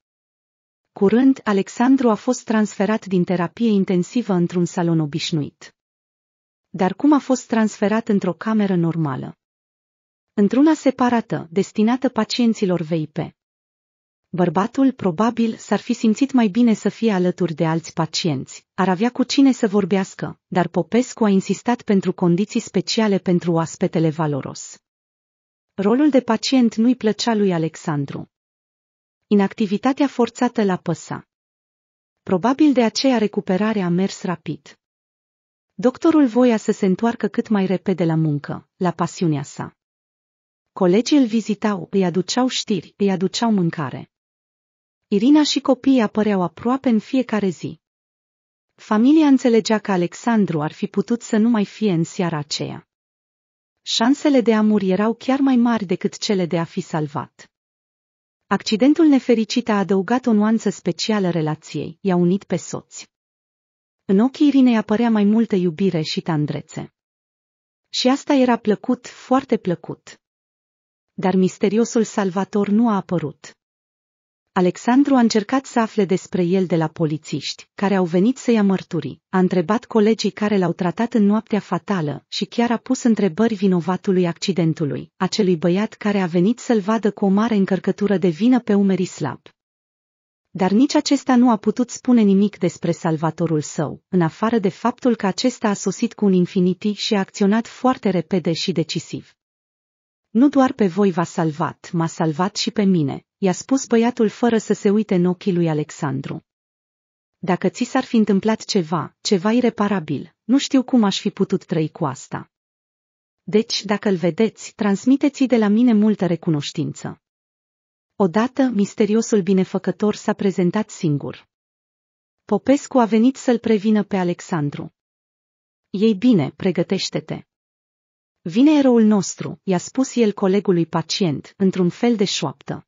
Curând, Alexandru a fost transferat din terapie intensivă într-un salon obișnuit. Dar cum a fost transferat într-o cameră normală? Într-una separată, destinată pacienților VIP. Bărbatul, probabil, s-ar fi simțit mai bine să fie alături de alți pacienți, ar avea cu cine să vorbească, dar Popescu a insistat pentru condiții speciale pentru oaspetele valoros. Rolul de pacient nu-i plăcea lui Alexandru. Inactivitatea forțată l-a păsa. Probabil de aceea recuperarea a mers rapid. Doctorul voia să se întoarcă cât mai repede la muncă, la pasiunea sa. Colegii îl vizitau, îi aduceau știri, îi aduceau mâncare. Irina și copiii apăreau aproape în fiecare zi. Familia înțelegea că Alexandru ar fi putut să nu mai fie în seara aceea. Șansele de a muri erau chiar mai mari decât cele de a fi salvat. Accidentul nefericit a adăugat o nuanță specială relației, i-a unit pe soți. În ochii Irinei apărea mai multă iubire și tandrețe. Și asta era plăcut, foarte plăcut. Dar misteriosul salvator nu a apărut. Alexandru a încercat să afle despre el de la polițiști, care au venit să ia mărturii, a întrebat colegii care l-au tratat în noaptea fatală și chiar a pus întrebări vinovatului accidentului, acelui băiat care a venit să-l vadă cu o mare încărcătură de vină pe umerii slabi. Dar nici acesta nu a putut spune nimic despre salvatorul său, în afară de faptul că acesta a sosit cu un Infiniti și a acționat foarte repede și decisiv. Nu doar pe voi v-a salvat, m-a salvat și pe mine, i-a spus băiatul fără să se uite în ochii lui Alexandru. Dacă ți s-ar fi întâmplat ceva ireparabil, nu știu cum aș fi putut trăi cu asta. Deci, dacă îl vedeți, transmiteți-i de la mine multă recunoștință. Odată, misteriosul binefăcător s-a prezentat singur. Popescu a venit să-l prevină pe Alexandru. Ei bine, pregătește-te. Vine eroul nostru, i-a spus el colegului pacient, într-un fel de șoaptă.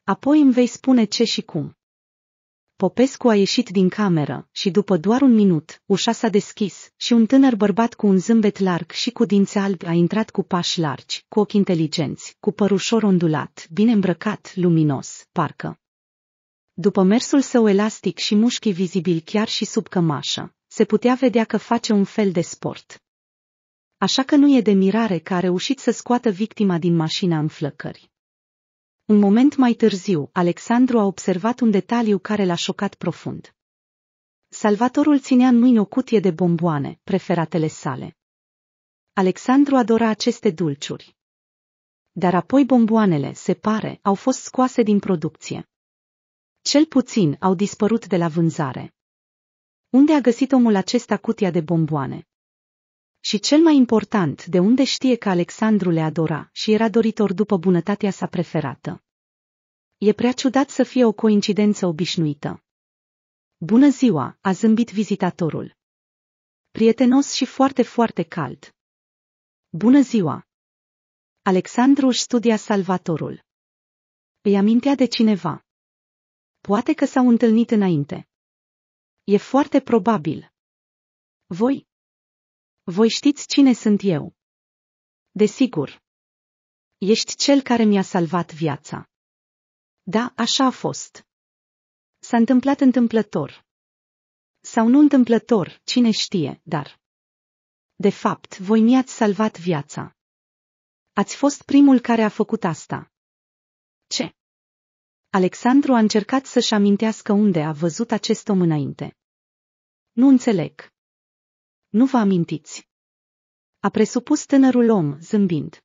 Apoi îmi vei spune ce și cum. Popescu a ieșit din cameră și după doar un minut, ușa s-a deschis și un tânăr bărbat cu un zâmbet larg și cu dinți albi a intrat cu pași largi, cu ochi inteligenți, cu păr ușor ondulat, bine îmbrăcat, luminos, parcă. După mersul său elastic și mușchii vizibili chiar și sub cămașă, se putea vedea că face un fel de sport. Așa că nu e de mirare că a reușit să scoată victima din mașina în flăcări. Un moment mai târziu, Alexandru a observat un detaliu care l-a șocat profund. Salvatorul ținea în mâini o cutie de bomboane, preferatele sale. Alexandru adora aceste dulciuri. Dar apoi bomboanele, se pare, au fost scoase din producție. Cel puțin au dispărut de la vânzare. Unde a găsit omul acesta cutia de bomboane? Și cel mai important, de unde știe că Alexandru le adora și era doritor după bunătatea sa preferată? E prea ciudat să fie o coincidență obișnuită. Bună ziua, a zâmbit vizitatorul. Prietenos și foarte, foarte cald. Bună ziua. Alexandru își studia salvatorul. Îi amintea de cineva. Poate că s-au întâlnit înainte. E foarte probabil. Voi știți cine sunt eu. Desigur. Ești cel care mi-a salvat viața. Da, așa a fost. S-a întâmplat întâmplător. Sau nu întâmplător, cine știe, dar... De fapt, voi mi-ați salvat viața. Ați fost primul care a făcut asta. Ce? Alexandru a încercat să-și amintească unde a văzut acest om înainte. Nu înțeleg. Nu vă amintiți. A presupus tânărul om, zâmbind.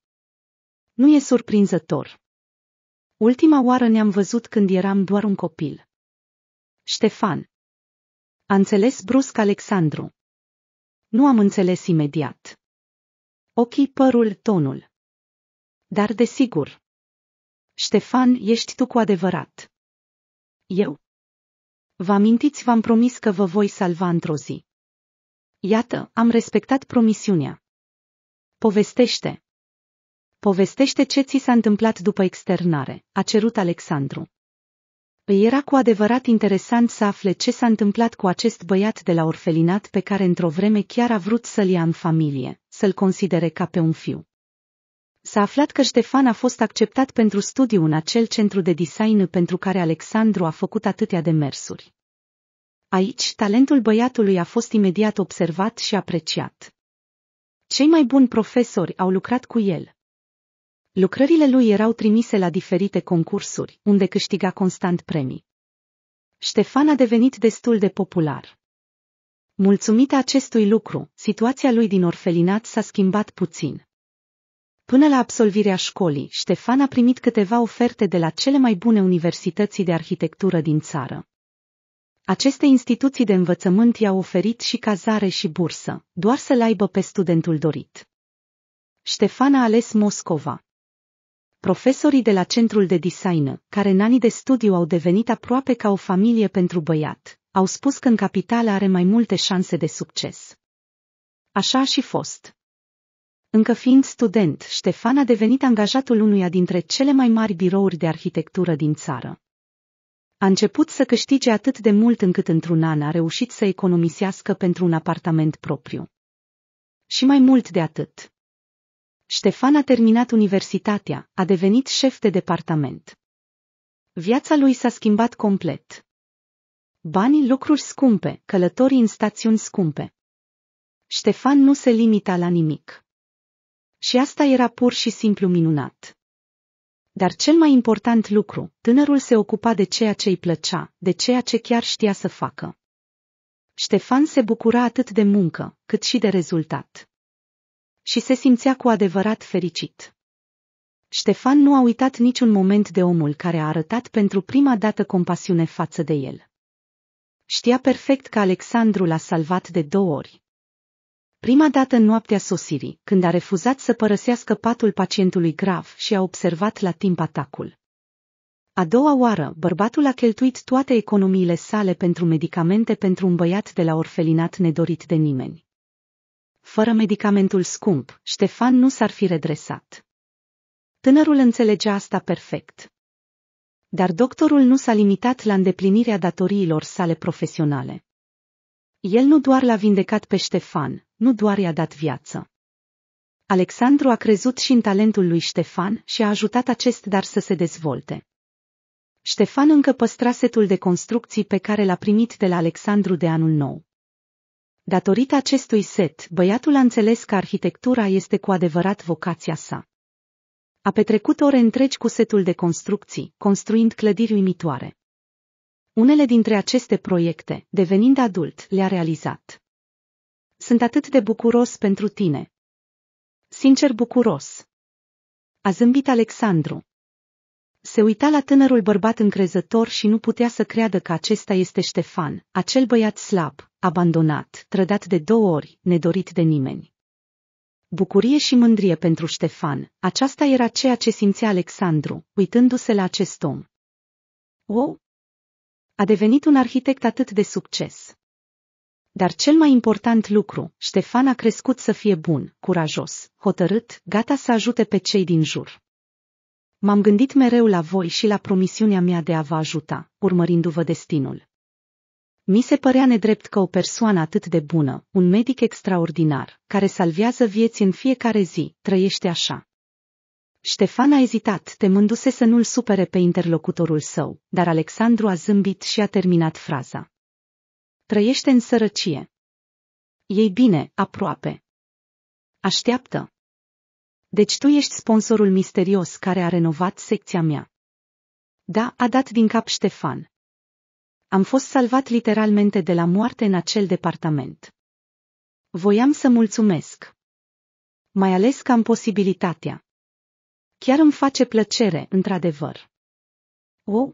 Nu e surprinzător. Ultima oară ne-am văzut când eram doar un copil. Ștefan. A înțeles brusc Alexandru. Nu am înțeles imediat. Ochii, părul, tonul. Dar desigur. Ștefan, ești tu cu adevărat. Eu. Vă amintiți, v-am promis că vă voi salva într-o zi. Iată, am respectat promisiunea. Povestește. Povestește ce ți s-a întâmplat după externare, a cerut Alexandru. Îi era cu adevărat interesant să afle ce s-a întâmplat cu acest băiat de la orfelinat pe care într-o vreme chiar a vrut să-l ia în familie, să-l considere ca pe un fiu. S-a aflat că Ștefan a fost acceptat pentru studiu în acel centru de design pentru care Alexandru a făcut atâtea demersuri. Aici, talentul băiatului a fost imediat observat și apreciat. Cei mai buni profesori au lucrat cu el. Lucrările lui erau trimise la diferite concursuri, unde câștiga constant premii. Ștefan a devenit destul de popular. Mulțumită acestui lucru, situația lui din orfelinat s-a schimbat puțin. Până la absolvirea școlii, Ștefan a primit câteva oferte de la cele mai bune universități de arhitectură din țară. Aceste instituții de învățământ i-au oferit și cazare și bursă, doar să-l aibă pe studentul dorit. Ștefan a ales Moscova. Profesorii de la centrul de design, care în anii de studiu au devenit aproape ca o familie pentru băiat, au spus că în capitală are mai multe șanse de succes. Așa a și fost. Încă fiind student, Ștefan a devenit angajatul unuia dintre cele mai mari birouri de arhitectură din țară. A început să câștige atât de mult încât într-un an a reușit să economisească pentru un apartament propriu. Și mai mult de atât. Ștefan a terminat universitatea, a devenit șef de departament. Viața lui s-a schimbat complet. Bani, lucruri scumpe, călătorii în stațiuni scumpe. Ștefan nu se limita la nimic. Și asta era pur și simplu minunat. Dar cel mai important lucru, tânărul se ocupa de ceea ce îi plăcea, de ceea ce chiar știa să facă. Ștefan se bucura atât de muncă, cât și de rezultat. Și se simțea cu adevărat fericit. Ștefan nu a uitat niciun moment de omul care a arătat pentru prima dată compasiune față de el. Știa perfect că Alexandru l-a salvat de 2 ori. Prima dată în noaptea sosirii, când a refuzat să părăsească patul pacientului grav și a observat la timp atacul. A doua oară, bărbatul a cheltuit toate economiile sale pentru medicamente pentru un băiat de la orfelinat nedorit de nimeni. Fără medicamentul scump, Ștefan nu s-ar fi redresat. Tânărul înțelegea asta perfect. Dar doctorul nu s-a limitat la îndeplinirea datoriilor sale profesionale. El nu doar l-a vindecat pe Ștefan, nu doar i-a dat viață. Alexandru a crezut și în talentul lui Ștefan și a ajutat acest dar să se dezvolte. Ștefan încă păstra setul de construcții pe care l-a primit de la Alexandru de anul nou. Datorită acestui set, băiatul a înțeles că arhitectura este cu adevărat vocația sa. A petrecut ore întregi cu setul de construcții, construind clădiri uimitoare. Unele dintre aceste proiecte, devenind adult, le-a realizat. Sunt atât de bucuros pentru tine. Sincer bucuros. A zâmbit Alexandru. Se uita la tânărul bărbat încrezător și nu putea să creadă că acesta este Ștefan, acel băiat slab, abandonat, trădat de 2 ori, nedorit de nimeni. Bucurie și mândrie pentru Ștefan, aceasta era ceea ce simțea Alexandru, uitându-se la acest om. Wow! A devenit un arhitect atât de succes. Dar cel mai important lucru, Ștefan a crescut să fie bun, curajos, hotărât, gata să ajute pe cei din jur. M-am gândit mereu la voi și la promisiunea mea de a vă ajuta, urmărindu-vă destinul. Mi se părea nedrept că o persoană atât de bună, un medic extraordinar, care salvează vieți în fiecare zi, trăiește așa. Ștefan a ezitat, temându-se să nu-l supere pe interlocutorul său, dar Alexandru a zâmbit și a terminat fraza. Trăiește în sărăcie. Ei bine, aproape. Așteaptă. Deci tu ești sponsorul misterios care a renovat secția mea. Da, a dat din cap Ștefan. Am fost salvat literalmente de la moarte în acel departament. Voiam să mulțumesc. Mai ales că am posibilitatea. Chiar îmi face plăcere, într-adevăr. Oh!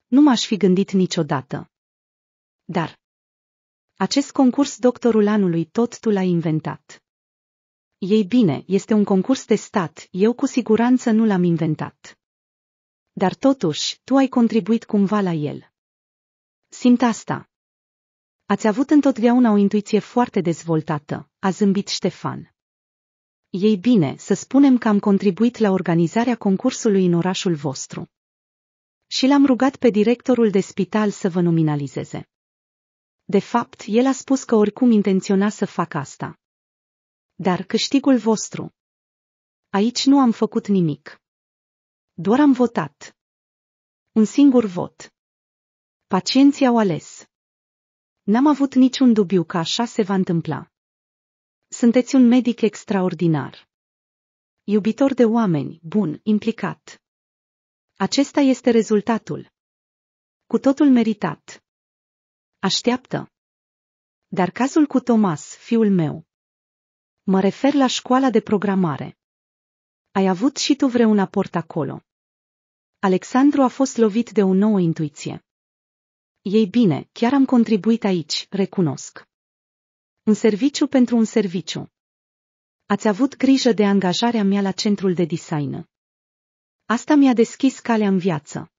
Nu m-aș fi gândit niciodată. Dar acest concurs doctorul anului tot tu l-ai inventat. Ei bine, este un concurs de stat, eu cu siguranță nu l-am inventat. Dar totuși, tu ai contribuit cumva la el. Simt asta. Ați avut întotdeauna o intuiție foarte dezvoltată, a zâmbit Ștefan. Ei bine, să spunem că am contribuit la organizarea concursului în orașul vostru. Și l-am rugat pe directorul de spital să vă nominalizeze. De fapt, el a spus că oricum intenționa să facă asta. Dar câștigul vostru. Aici nu am făcut nimic. Doar am votat. Un singur vot. Pacienții au ales. N-am avut niciun dubiu că așa se va întâmpla. Sunteți un medic extraordinar. Iubitor de oameni, bun, implicat. Acesta este rezultatul. Cu totul meritat. Așteaptă. Dar cazul cu Thomas, fiul meu. Mă refer la școala de programare. Ai avut și tu vreun aport acolo. Alexandru a fost lovit de o nouă intuiție. Ei bine, chiar am contribuit aici, recunosc. Un serviciu pentru un serviciu. Ați avut grijă de angajarea mea la centrul de design. Asta mi-a deschis calea în viață.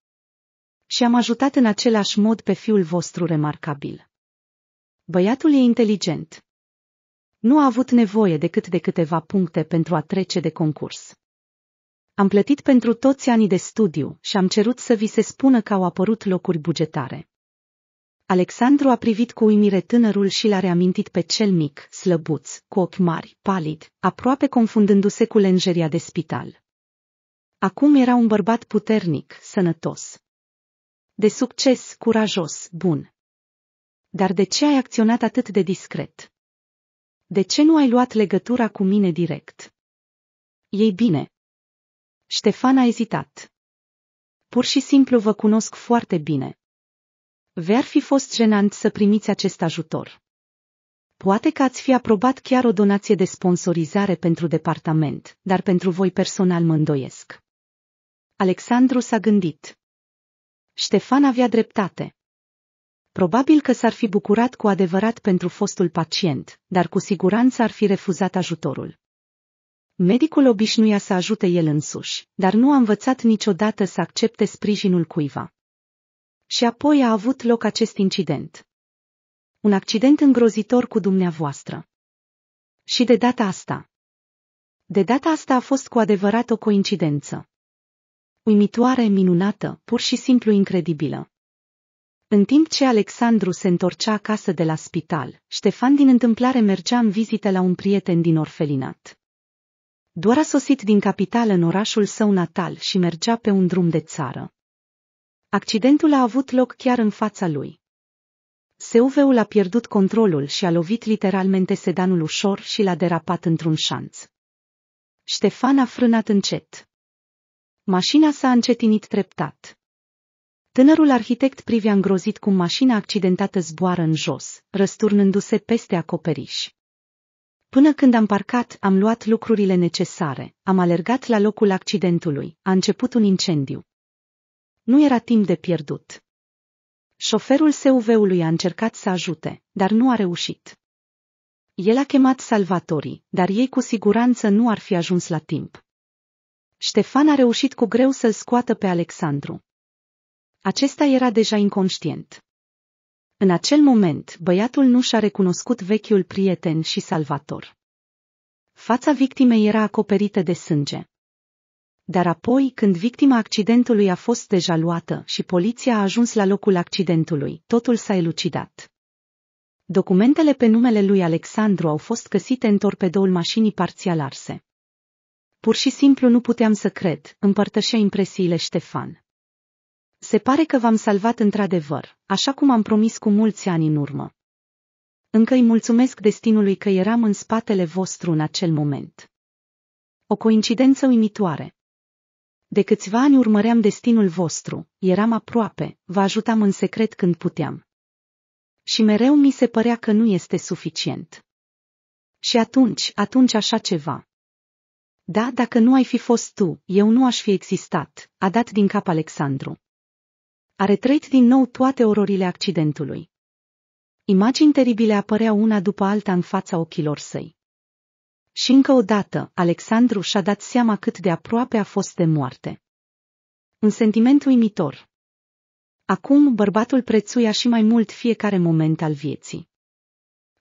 Și am ajutat în același mod pe fiul vostru remarcabil. Băiatul e inteligent. Nu a avut nevoie decât de câteva puncte pentru a trece de concurs. Am plătit pentru toți anii de studiu și am cerut să vi se spună că au apărut locuri bugetare. Alexandru a privit cu uimire tânărul și l-a reamintit pe cel mic, slăbuț, cu ochi mari, palid, aproape confundându-se cu lenjeria de spital. Acum era un bărbat puternic, sănătos. De succes, curajos, bun. Dar de ce ai acționat atât de discret? De ce nu ai luat legătura cu mine direct? Ei bine. Ștefan a ezitat. Pur și simplu vă cunosc foarte bine. V-ar fi fost jenant să primiți acest ajutor. Poate că ați fi aprobat chiar o donație de sponsorizare pentru departament, dar pentru voi personal mă îndoiesc. Alexandru s-a gândit. Ștefan avea dreptate. Probabil că s-ar fi bucurat cu adevărat pentru fostul pacient, dar cu siguranță ar fi refuzat ajutorul. Medicul obișnuia să ajute el însuși, dar nu a învățat niciodată să accepte sprijinul cuiva. Și apoi a avut loc acest incident. Un accident îngrozitor cu dumneavoastră. Și de data asta a fost cu adevărat o coincidență. Uimitoare, minunată, pur și simplu incredibilă. În timp ce Alexandru se întorcea acasă de la spital, Ștefan din întâmplare mergea în vizită la un prieten din orfelinat. Doar a sosit din capitală în orașul său natal și mergea pe un drum de țară. Accidentul a avut loc chiar în fața lui. SUV-ul a pierdut controlul și a lovit literalmente sedanul ușor și l-a derapat într-un șanț. Ștefan a frânat încet. Mașina s-a încetinit treptat. Tânărul arhitect privea îngrozit cum mașina accidentată zboară în jos, răsturnându-se peste acoperiș. Până când am parcat, am luat lucrurile necesare, am alergat la locul accidentului, a început un incendiu. Nu era timp de pierdut. Șoferul SUV-ului a încercat să ajute, dar nu a reușit. El a chemat salvatorii, dar ei cu siguranță nu ar fi ajuns la timp. Ștefan a reușit cu greu să-l scoată pe Alexandru. Acesta era deja inconștient. În acel moment, băiatul nu și-a recunoscut vechiul prieten și salvator. Fața victimei era acoperită de sânge. Dar apoi, când victima accidentului a fost deja luată și poliția a ajuns la locul accidentului, totul s-a elucidat. Documentele pe numele lui Alexandru au fost găsite în torpedoul mașinii parțial arse. Pur și simplu nu puteam să cred, împărtășea impresiile Ștefan. Se pare că v-am salvat într-adevăr, așa cum am promis cu mulți ani în urmă. Încă îi mulțumesc destinului că eram în spatele vostru în acel moment. O coincidență uimitoare. De câțiva ani urmăream destinul vostru, eram aproape, vă ajutam în secret când puteam. Și mereu mi se părea că nu este suficient. Și atunci așa ceva. Da, dacă nu ai fi fost tu, eu nu aș fi existat, a dat din cap Alexandru. A retrăit din nou toate ororile accidentului. Imagini teribile apăreau una după alta în fața ochilor săi. Și încă o dată, Alexandru și-a dat seama cât de aproape a fost de moarte. Un sentiment uimitor. Acum bărbatul prețuia și mai mult fiecare moment al vieții.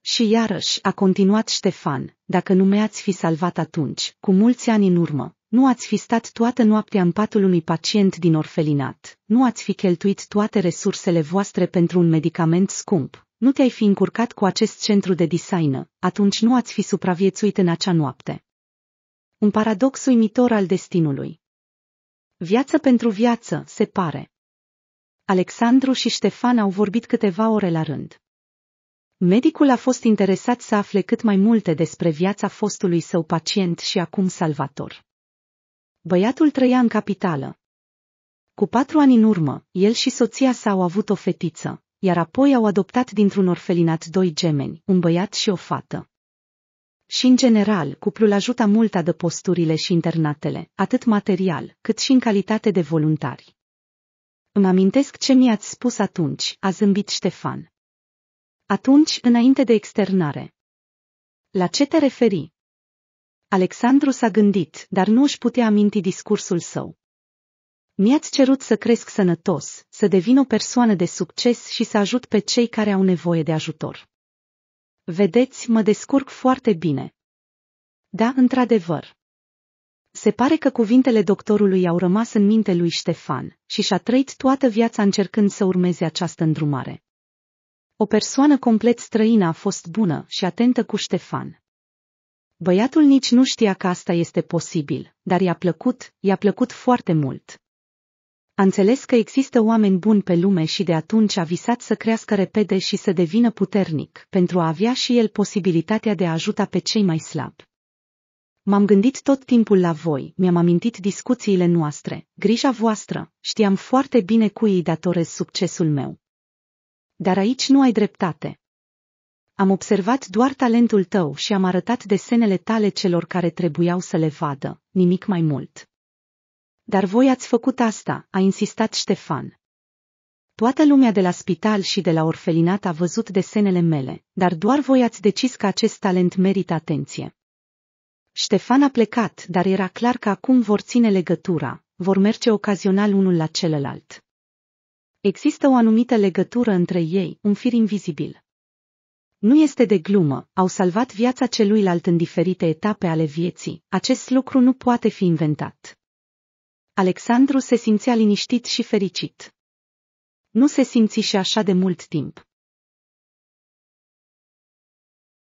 Și iarăși, a continuat Ștefan, dacă nu mi-ați fi salvat atunci, cu mulți ani în urmă, nu ați fi stat toată noaptea în patul unui pacient din orfelinat, nu ați fi cheltuit toate resursele voastre pentru un medicament scump, nu te-ai fi încurcat cu acest centru de design, atunci nu ați fi supraviețuit în acea noapte. Un paradox uimitor al destinului. Viață pentru viață, se pare. Alexandru și Ștefan au vorbit câteva ore la rând. Medicul a fost interesat să afle cât mai multe despre viața fostului său pacient și acum salvator. Băiatul trăia în capitală. Cu 4 ani în urmă, el și soția sa au avut o fetiță, iar apoi au adoptat dintr-un orfelinat 2 gemeni, un băiat și o fată. Și în general, cuplul ajută mult adăposturile și internatele, atât material, cât și în calitate de voluntari. Îmi amintesc ce mi-ați spus atunci, a zâmbit Ștefan. Atunci, înainte de externare. La ce te referi? Alexandru s-a gândit, dar nu își putea aminti discursul său. Mi-ați cerut să cresc sănătos, să devin o persoană de succes și să ajut pe cei care au nevoie de ajutor. Vedeți, mă descurc foarte bine. Da, într-adevăr. Se pare că cuvintele doctorului au rămas în minte lui Ștefan și și-a trăit toată viața încercând să urmeze această îndrumare. O persoană complet străină a fost bună și atentă cu Ștefan. Băiatul nici nu știa că asta este posibil, dar i-a plăcut foarte mult. A înțeles că există oameni buni pe lume și de atunci a visat să crească repede și să devină puternic, pentru a avea și el posibilitatea de a ajuta pe cei mai slabi. M-am gândit tot timpul la voi, mi-am amintit discuțiile noastre, grija voastră, știam foarte bine cui îi datorez succesul meu. Dar aici nu ai dreptate. Am observat doar talentul tău și am arătat desenele tale celor care trebuiau să le vadă, nimic mai mult. Dar voi ați făcut asta, a insistat Ștefan. Toată lumea de la spital și de la orfelinat a văzut desenele mele, dar doar voi ați decis că acest talent merită atenție. Ștefan a plecat, dar era clar că acum vor ține legătura, vor merge ocazional unul la celălalt. Există o anumită legătură între ei, un fir invizibil. Nu este de glumă, au salvat viața celuilalt în diferite etape ale vieții, acest lucru nu poate fi inventat. Alexandru se simțea liniștit și fericit. Nu se simți și așa de mult timp.